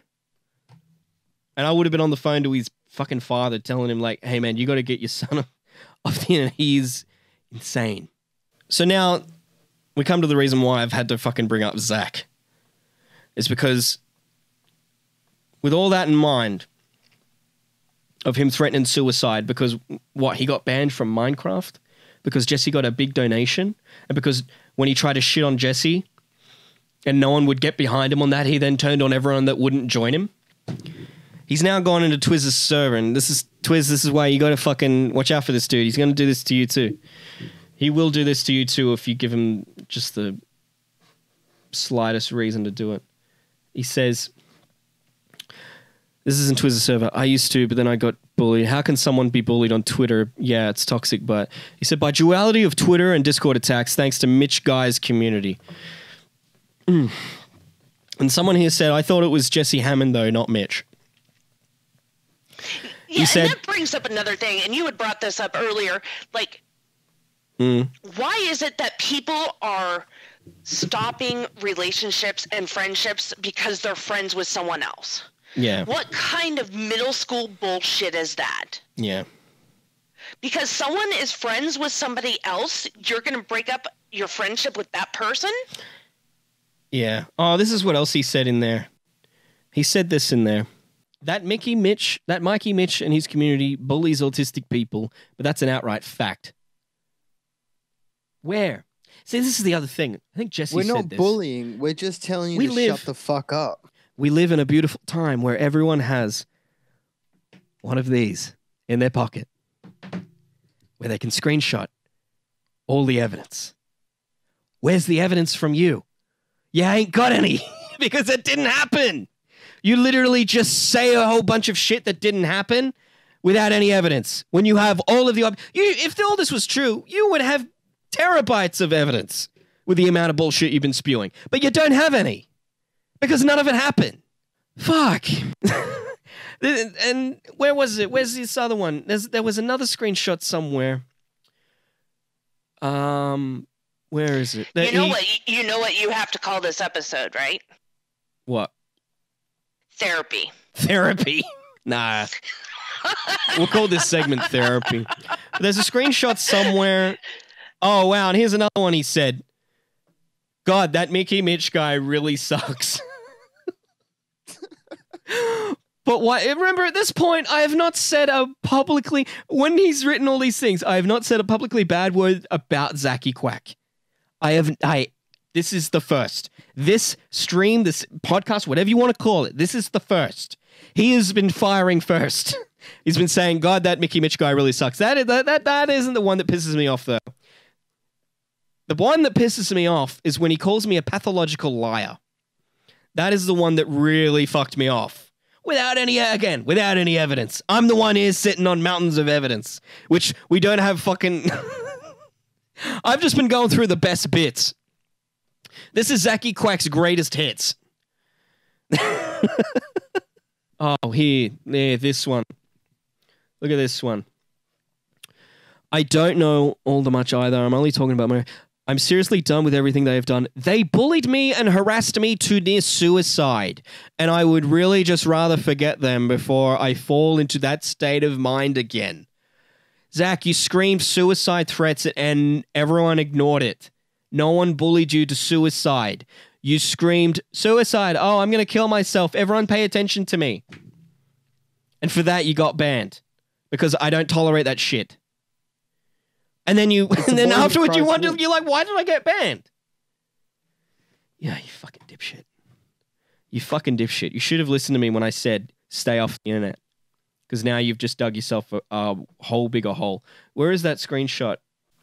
And I would have been on the phone to his fucking father telling him like, hey man, you got to get your son off the internet. He's insane. So now we come to the reason why I've had to fucking bring up Zach. It's because with all that in mind of him threatening suicide because he got banned from Minecraft? Because Jesse got a big donation, and because when he tried to shit on Jesse and no one would get behind him on that, he then turned on everyone that wouldn't join him. He's now gone into Twizz's server, and this is why you got to fucking watch out for this dude. He's going to do this to you too. He will do this to you too if you give him just the slightest reason to do it. He says, This isn't Twitter server. I used to, but then I got bullied. How can someone be bullied on Twitter? Yeah, it's toxic, but he said, by duality of Twitter and Discord attacks, thanks to Mitch Guy's community. And someone here said, I thought it was Jesse Hammond, though, not Mitch. Yeah, and that brings up another thing, and you had brought this up earlier. Like, why is it that people are stopping relationships and friendships because they're friends with someone else? Yeah. What kind of middle school bullshit is that? Yeah. Because someone is friends with somebody else, you're going to break up your friendship with that person? Yeah. Oh, this is what else he said in there. He said this in there. That Mikey Mitch and his community bullies autistic people, but that's an outright fact. Where? See, this is the other thing. I think Jesse said this. We're not bullying. We're just telling you to shut the fuck up. We live in a beautiful time where everyone has one of these in their pocket where they can screenshot all the evidence. Where's the evidence from you? You ain't got any because it didn't happen. You literally just say a whole bunch of shit that didn't happen without any evidence. When you have all of the... if all this was true, you would have terabytes of evidence with the amount of bullshit you've been spewing. But you don't have any. Because none of it happened. Fuck. And where was it? Where's this other one? There was another screenshot somewhere. Where is it? You know what you have to call this episode, right? What? Therapy. Therapy? Nah. We'll call this segment therapy. There's a screenshot somewhere. Oh, wow. And here's another one he said. God, that Mickey Mitch guy really sucks. But why? Remember, at this point, I have not said publicly, when he's written all these things, I have not said a publicly bad word about Zachy Quack. This is the first. This stream, this podcast, whatever you want to call it, this is the first. He has been firing first. He's been saying, God, that Mickey Mitch guy really sucks. That isn't the one that pisses me off, though. The one that pisses me off is when he calls me a pathological liar. That is the one that really fucked me off. Without any evidence. I'm the one here sitting on mountains of evidence, which we don't have fucking... I've just been going through the best bits. This is Zachy Quack's greatest hits. Oh, this one. Look at this one. I don't know all that much either. I'm only talking about I'm seriously done with everything they have done. They bullied me and harassed me to near suicide. And I would really just rather forget them before I fall into that state of mind again. Zach, you screamed suicide threats and everyone ignored it. No one bullied you to suicide. You screamed, suicide, oh, I'm going to kill myself. Everyone pay attention to me. And for that, you got banned. Because I don't tolerate that shit. And then afterwards you wonder, you're like, why did I get banned? Yeah, you fucking dipshit. You should have listened to me when I said, stay off the internet. Because now you've just dug yourself a whole bigger hole. Where is that screenshot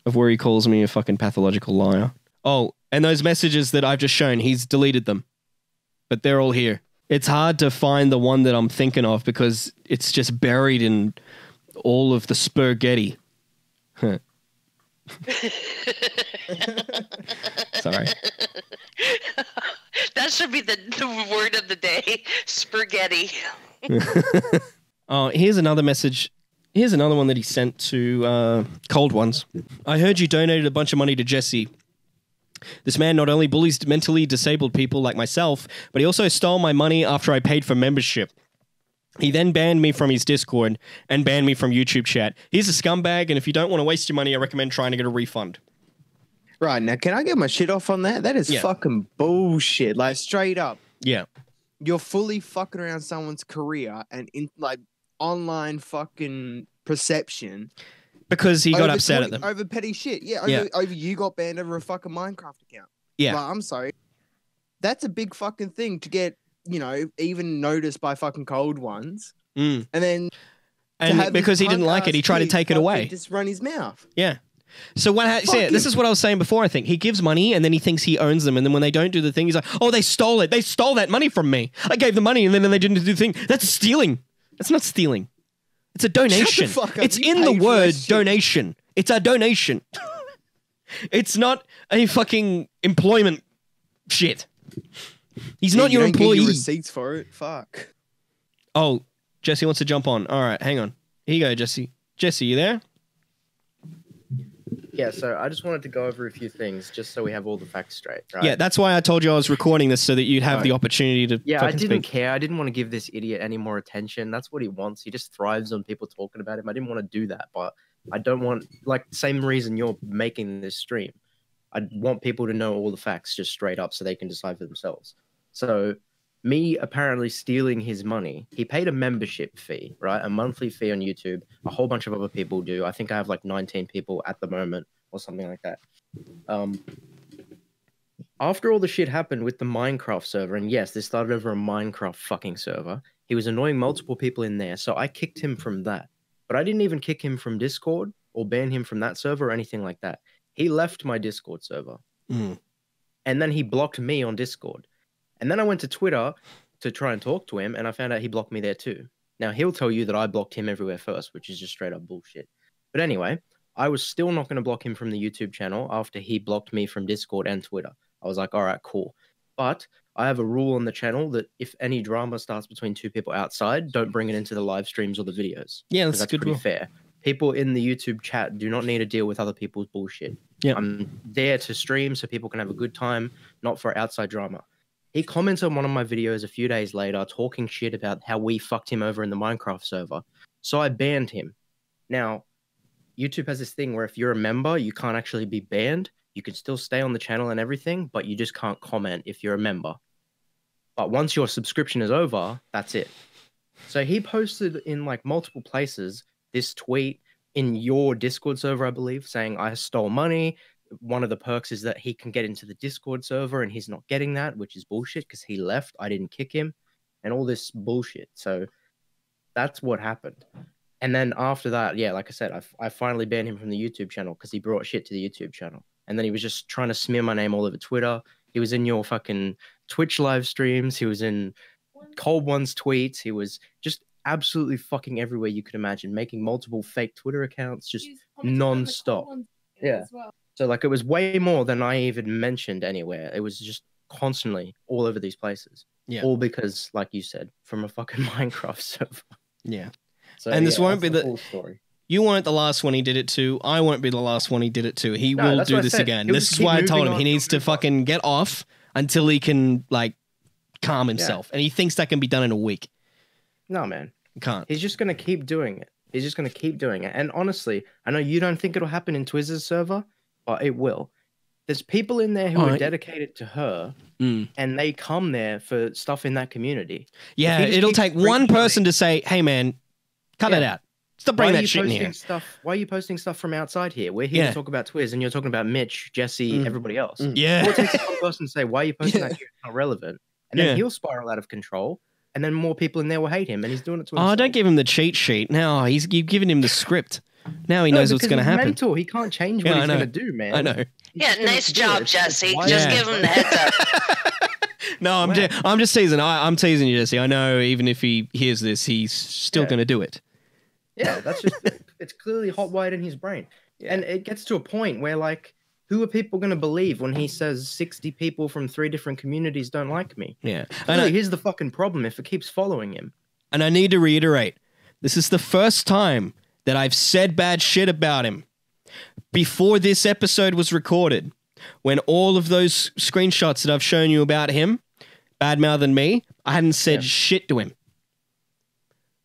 of where he calls me a fucking pathological liar? Oh, and those messages that I've just shown, he's deleted them. But they're all here. It's hard to find the one that I'm thinking of because it's just buried in all of the spaghetti. Huh. Sorry. That should be the word of the day. Spaghetti. Oh, here's another message. Here's another one that he sent to Cold Ones. I heard you donated a bunch of money to Jesse. This man not only bullies mentally disabled people like myself, but he also stole my money after I paid for membership. He then banned me from his Discord and banned me from YouTube chat. He's a scumbag, and if you don't want to waste your money, I recommend trying to get a refund. Right, now, can I get my shit off on that? That is fucking bullshit. Like, straight up. Yeah. You're fully fucking around someone's career and in, like, online fucking perception. Because he got upset at them. Over petty shit. Yeah, over you got banned over a fucking Minecraft account. Yeah. Like, I'm sorry. That's a big fucking thing to get, you know, even noticed by fucking Cold Ones. Mm. And then... And because he didn't like it, he tried to take it away. Just run his mouth. Yeah. So this is what I was saying before, I think. He gives money and then he thinks he owns them. And then when they don't do the thing, he's like, oh, they stole it. They stole that money from me. I gave the money and then they didn't do the thing. That's stealing. That's not stealing. It's a donation. It's in the word donation. It's a donation. It's not a fucking employment shit. He's not your employee. Get your receipts for it. Fuck. Oh, Jesse wants to jump on. All right, hang on. Here you go, Jesse. Jesse, you there? Yeah, so I just wanted to go over a few things just so we have all the facts straight, right? Yeah, that's why I told you I was recording this so that you'd have the opportunity to I didn't speak. care. I didn't want to give this idiot any more attention. That's what he wants. He just thrives on people talking about him. I didn't want to do that, but I don't want, like, same reason you're making this stream. I want people to know all the facts just straight up so they can decide for themselves. So me apparently stealing his money, he paid a membership fee, right? A monthly fee on YouTube. A whole bunch of other people do. I think I have like 19 people at the moment or something like that. After all the shit happened with the Minecraft server, and yes, this started over a Minecraft fucking server, he was annoying multiple people in there, so I kicked him from that. But I didn't even kick him from Discord or ban him from that server or anything like that. He left my Discord server. And then he blocked me on Discord. And then I went to Twitter to try and talk to him, and I found out he blocked me there too. Now, he'll tell you that I blocked him everywhere first, which is just straight up bullshit. But anyway, I was still not going to block him from the YouTube channel after he blocked me from Discord and Twitter. I was like, all right, cool. But I have a rule on the channel that if any drama starts between two people outside, don't bring it into the live streams or the videos. Yeah, that's good. Pretty fair. People in the YouTube chat do not need to deal with other people's bullshit. Yeah. I'm there to stream so people can have a good time, not for outside drama. He comments on one of my videos a few days later talking shit about how we fucked him over in the Minecraft server. So I banned him. Now, YouTube has this thing where if you're a member, you can't actually be banned. You can still stay on the channel and everything, but you just can't comment if you're a member. But once your subscription is over, that's it. So he posted in like multiple places this tweet in your Discord server, I believe, saying I stole money. One of the perks is that he can get into the Discord server and he's not getting that, which is bullshit because he left. I didn't kick him and all this bullshit. So that's what happened. And then after that, yeah, like I said, I finally banned him from the YouTube channel because he brought shit to the YouTube channel. And then he was just trying to smear my name all over Twitter. He was in your fucking Twitch live streams. He was in Cold One's tweets. He was just absolutely fucking everywhere you could imagine, making multiple fake Twitter accounts, just non-stop. Yeah. So like it was way more than I even mentioned anywhere. It was just constantly all over these places. Yeah. All because, like you said, from a fucking Minecraft server. Yeah. So, and this won't be the whole story. You weren't the last one he did it to. I won't be the last one he did it to. He will do this again. This is why I told him he needs to fucking get off until he can like calm himself. Yeah. And he thinks that can be done in a week. No, man. He can't. He's just going to keep doing it. He's just going to keep doing it. And honestly, I know you don't think it'll happen in Twizz's server, but it will. There's people in there who are dedicated to her, and they come there for stuff in that community. Yeah, it'll take one person to say, hey, man, cut it out. Stop bringing that shit in here. Why are you posting stuff from outside here? We're here to talk about Twizz, and you're talking about Mitch, Jesse, everybody else. Yeah. It takes one person to say, why are you posting that shit? It's not relevant. And then he'll spiral out of control, and then more people in there will hate him, and he's doing it to himself. Oh, don't give him the cheat sheet. No, you've given him the script. Now he knows what's going to happen. Mental. He can't change what he's going to do, man. I know. Yeah, nice job, Jesse. Just give him the heads up. No, I'm just teasing. I'm teasing you, Jesse. I know even if he hears this, he's still going to do it. Yeah, that's just, it's clearly hot-wired in his brain. Yeah. And it gets to a point where, like, who are people going to believe when he says 60 people from 3 different communities don't like me? Yeah. Clearly, here's the fucking problem if it keeps following him. And I need to reiterate, this is the first time that I've said bad shit about him. Before this episode was recorded, when all of those screenshots that I've shown you about him, bad-mouthing me, I hadn't said shit to him.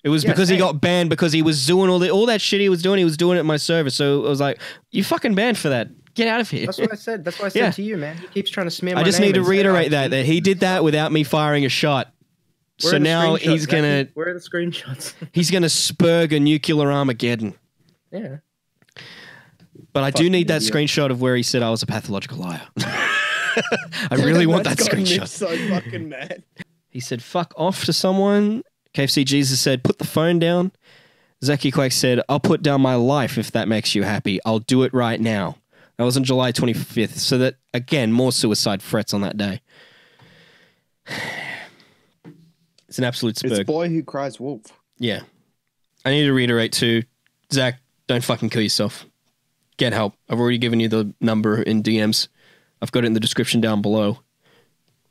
It was because he got banned because he was doing all that shit he was doing it at my server. So I was like, you fucking banned for that. Get out of here. That's what I said. That's what I said to you, man. He keeps trying to smear my name. I just need to reiterate that he did that without me firing a shot. So now he's going to... Where are the screenshots? He's going to spurg a nuclear Armageddon. Yeah. But I do need that screenshot of where he said I was a pathological liar. I really want that screenshot. So fucking mad. He said, fuck off to someone. KFC Jesus said, put the phone down. Zeki Quake said, I'll put down my life if that makes you happy. I'll do it right now. That was on July 25th. So that, again, more suicide threats on that day. It's an absolute spurg. It's boy who cries wolf. Yeah. I need to reiterate too, Zach, don't fucking kill yourself. Get help. I've already given you the number in DMs. I've got it in the description down below.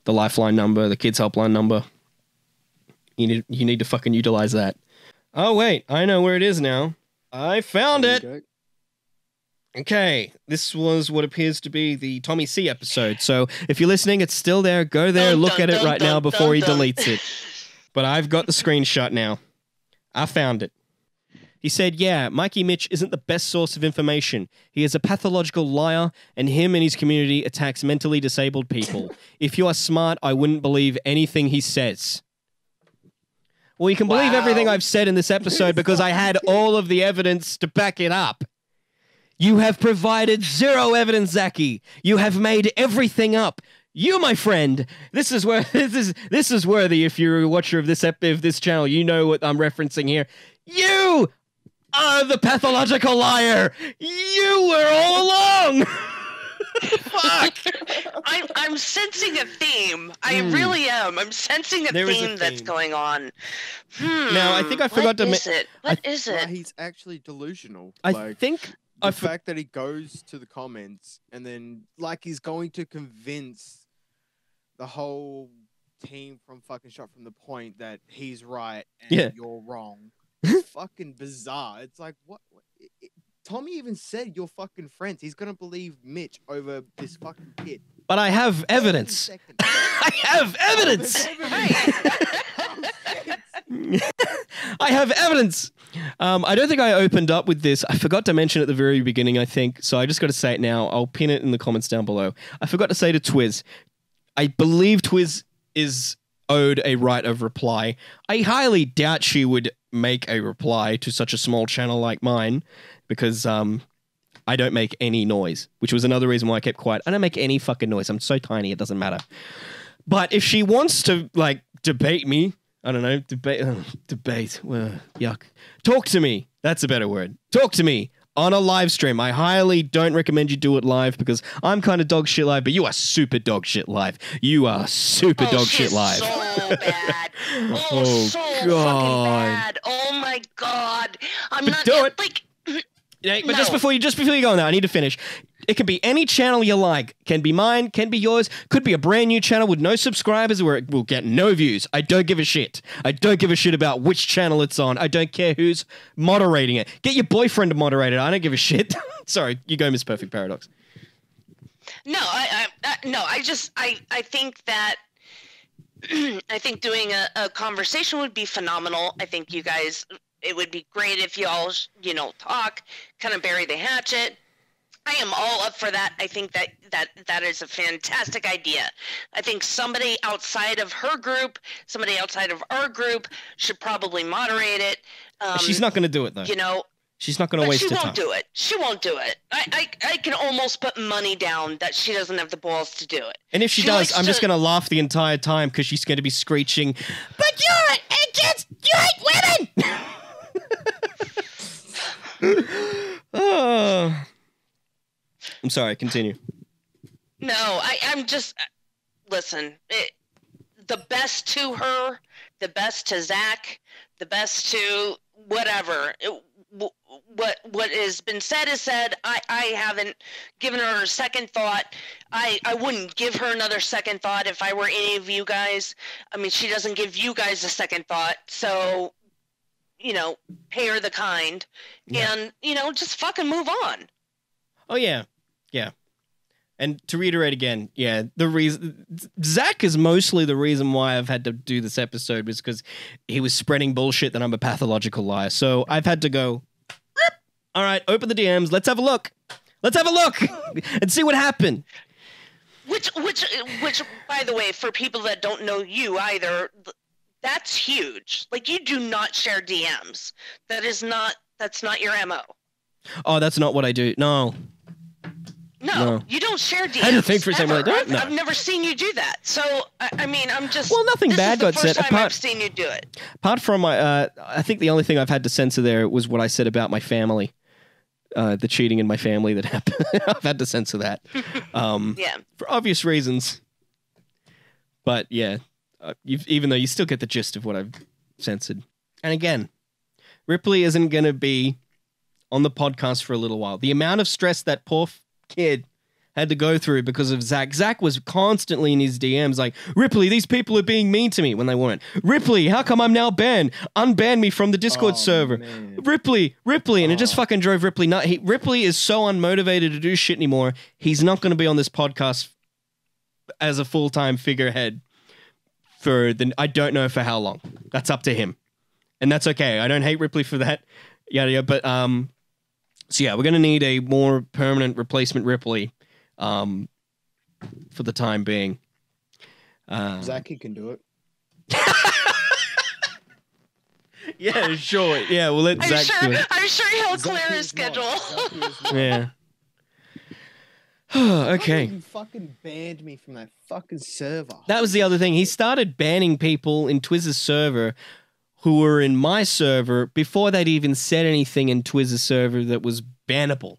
The Lifeline number, the Kids Helpline number. You need to fucking utilize that. Oh, wait. I know where it is now. I found it. Okay. This was what appears to be the Tommy C episode. So if you're listening, it's still there. Go there, look at it right now before he deletes it. But I've got the screenshot now. I found it. He said, yeah, Mikey Mitch isn't the best source of information. He is a pathological liar, and him and his community attacks mentally disabled people. If you are smart, I wouldn't believe anything he says. Well, you can believe everything I've said in this episode because I had all of the evidence to back it up. You have provided zero evidence, Zaki. You have made everything up. You, my friend, this is worthy. If you're a watcher of this channel, you know what I'm referencing here. You are the pathological liar. You were all along. Fuck. I'm sensing a theme. I really am. I'm sensing a theme that's going on. Now, I think I forgot to mention. What is it? He's actually delusional. I think the fact that he goes to the comments and then, like, he's going to convince the whole team from fucking Shot from the Point that he's right and you're wrong. It's fucking bizarre. It's like, what Tommy even said you're fucking friends. He's gonna believe Mitch over this fucking kid. But I have evidence. I have evidence. I have evidence. I don't think I opened up with this. I forgot to mention at the very beginning, I think. So I just got to say it now. I'll pin it in the comments down below. I forgot to say to Twiz. I believe Twiz is owed a right of reply. I highly doubt she would make a reply to such a small channel like mine because I don't make any noise, which was another reason why I kept quiet. I don't make any fucking noise. I'm so tiny, it doesn't matter. But if she wants to, like, debate me, I don't know, debate, well, yuck. Talk to me. That's a better word. Talk to me on a live stream. I highly don't recommend you do it live because I'm kind of dog shit live, but you are super dog shit live. You are super dog shit live. So bad. So fucking bad. Oh my god. I'm not do it. Like. Yeah, but just before you go on there, I need to finish. It can be any channel you like. Can be mine, can be yours. Could be a brand new channel with no subscribers where it will get no views. I don't give a shit. I don't give a shit about which channel it's on. I don't care who's moderating it. Get your boyfriend to moderate it. I don't give a shit. Sorry, you go, Miss Perfect Paradox. No, I think that I think doing a conversation would be phenomenal. I think you guys, it would be great if you all, talk, kind of bury the hatchet. I am all up for that. I think that is a fantastic idea. I think somebody outside of her group, somebody outside of our group should probably moderate it. She's not going to do it, though. She's not going to waste her time. She won't do it. She won't do it. I can almost put money down that she doesn't have the balls to do it. And if she does, I'm just going to laugh the entire time because she's going to be screeching, but you're against women! Oh. I'm sorry, continue. No, I'm just... Listen, the best to her, the best to Zach, the best to whatever... What has been said is said. I haven't given her a second thought. I wouldn't give her another second thought if I were any of you guys. I mean, she doesn't give you guys a second thought. So, pay her the kind. Yeah. And, just fucking move on. Oh, yeah. Yeah. And to reiterate again, yeah, the reason Zach is mostly the reason why I've had to do this episode was because he was spreading bullshit that I'm a pathological liar. So I've had to go, all right, open the DMs. Let's have a look. Let's have a look and see what happened. Which, by the way, for people that don't know you either, that's huge. Like, you do not share DMs. That's not your MO. Oh, that's not what I do. No. No, you don't share DMs. I had to think for a second. Like, no. I've never seen you do that. So, I mean, I'm just... Well, nothing bad got said. This is the first time I've seen you do it. Apart from my... I think the only thing I've had to censor there was what I said about my family. The cheating in my family that happened. I've had to censor that. Yeah. For obvious reasons. But, yeah. Even though you still get the gist of what I've censored. And again, Ripley isn't going to be on the podcast for a little while. The amount of stress that poor kid had to go through because of Zach. Zach was constantly in his DMs like, Ripley, these people are being mean to me, when they weren't. Ripley, how come I'm now banned? Unban me from the Discord server. Man. Ripley. And it just fucking drove Ripley nuts. Ripley is so unmotivated to do shit anymore. He's not going to be on this podcast as a full-time figurehead for I don't know for how long. That's up to him. And that's okay. I don't hate Ripley for that. Yada. But, so yeah, we're going to need a more permanent replacement Ripley for the time being. Zachy can do it. Yeah, sure. Yeah, we'll let Zach do it. I'm sure he'll clear his schedule. Yeah. Okay. You fucking banned me from that fucking server. That was the other thing. He started banning people in Twizz's server who were in my server before they'd even said anything in Twizz's server that was bannable.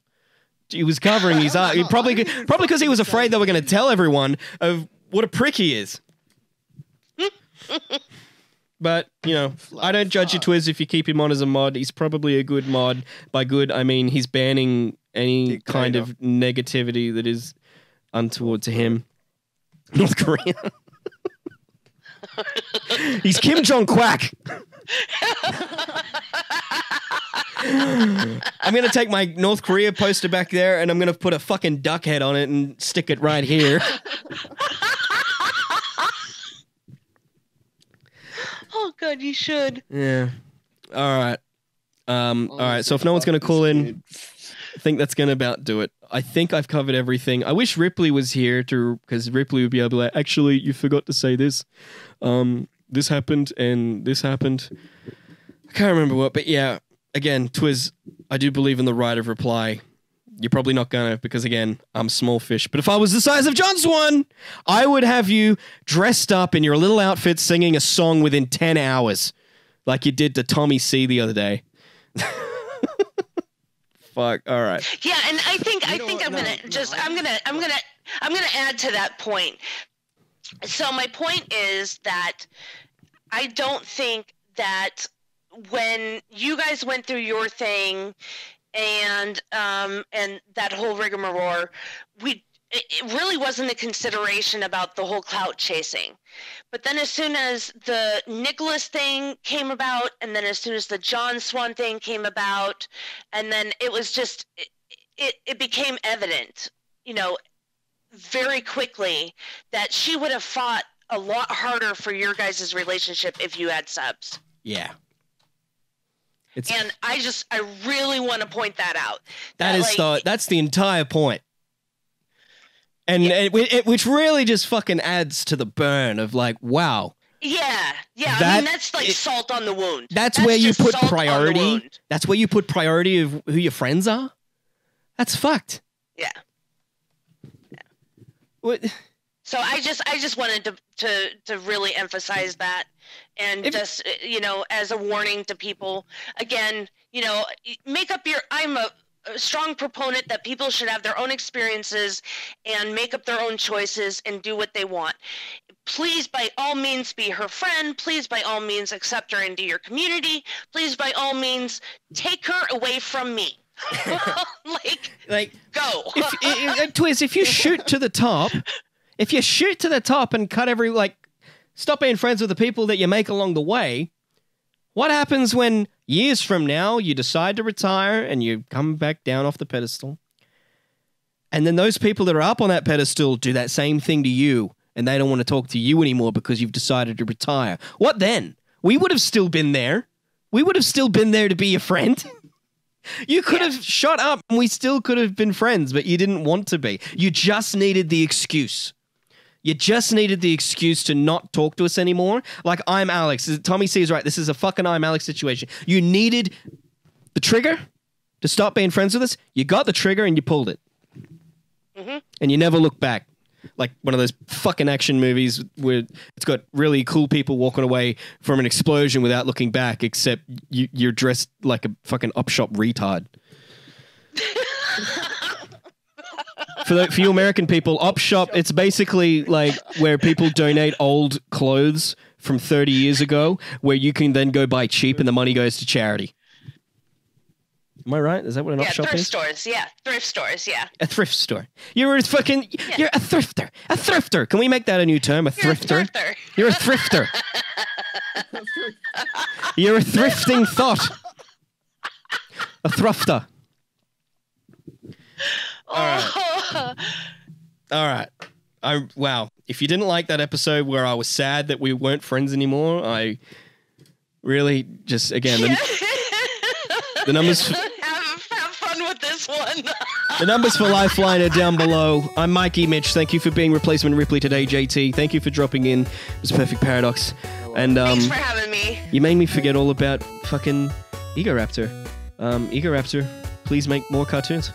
He was covering his art. Probably because he was afraid they were going to tell everyone of what a prick he is. But, you know, I don't judge you, Twizz, if you keep him on as a mod. He's probably a good mod. By good, I mean he's banning any kind of negativity that is untoward to him. North Korea. He's Kim Jong-quack. I'm going to take my North Korea poster back there and I'm going to put a fucking duck head on it and stick it right here. Oh, God, you should. Yeah. All right. All right. So if no one's going to call in, I think that's going to about do it. I think I've covered everything. I wish Ripley was here because Ripley would be able to like, actually, you forgot to say this. This happened and this happened. I can't remember what, but yeah. Again, Twizz, I do believe in the right of reply. You're probably not gonna because, again, I'm small fish. But if I was the size of John Swan, I would have you dressed up in your little outfit singing a song within 10 hours like you did to Tommy C the other day. Fuck. All right. Yeah, and I think I'm gonna add to that point. So my point is that I don't think that when you guys went through your thing and that whole rigmarole, it really wasn't a consideration about the whole clout chasing. But then as soon as the Nicholas thing came about, and then as soon as the John Swan thing came about, and then it was just, it became evident, you know, very quickly that she would have fought a lot harder for your guys' relationship if you had subs. Yeah. And I really want to point that out. That's the entire point. And yeah. Which really just fucking adds to the burn of like, wow. Yeah. I mean, that's like salt on the wound. That's where you put priority. That's where you put priority of who your friends are. That's fucked. Yeah. What? So I just wanted to really emphasize that, and just, you know, as a warning to people. Again, you know, I'm a strong proponent that people should have their own experiences and make up their own choices and do what they want. Please, by all means, be her friend. Please, by all means, accept her into your community. Please, by all means, take her away from me. like go. Twizz, if you shoot to the top. If you shoot to the top and stop being friends with the people that you make along the way, what happens when years from now you decide to retire and you come back down off the pedestal? And then those people that are up on that pedestal do that same thing to you and they don't want to talk to you anymore because you've decided to retire. What then? We would have still been there. We would have still been there to be your friend. You could have shut up and we still could have been friends, but you didn't want to be. You just needed the excuse. You just needed the excuse to not talk to us anymore. Like, I'm Alex. Tommy C is right. This is a fucking I'm Alex situation. You needed the trigger to stop being friends with us. You got the trigger and you pulled it. and you never look back. Like one of those fucking action movies where it's got really cool people walking away from an explosion without looking back, except you're dressed like a fucking up-shop retard. For you American people, op shop, it's basically like where people donate old clothes from 30 years ago, where you can then go buy cheap and the money goes to charity. Am I right? Is that what an op shop thrift is? Stores, yeah. Thrift stores, yeah. A thrift store. You're a fucking, you're a thrifter. A thrifter. Can we make that a new term? A thrifter? You're a thrifter. You're a thrifting thought. A thrifter. All right. Wow. If you didn't like that episode where I was sad that we weren't friends anymore, I really just, again, the numbers. Have fun with this one. The numbers for Lifeline are down below. I'm Mikey Mitch. Thank you for being replacement Ripley today, JT. Thank you for dropping in. It was Perfect Paradox. And thanks for having me. You made me forget all about fucking Egoraptor. Egoraptor, please make more cartoons.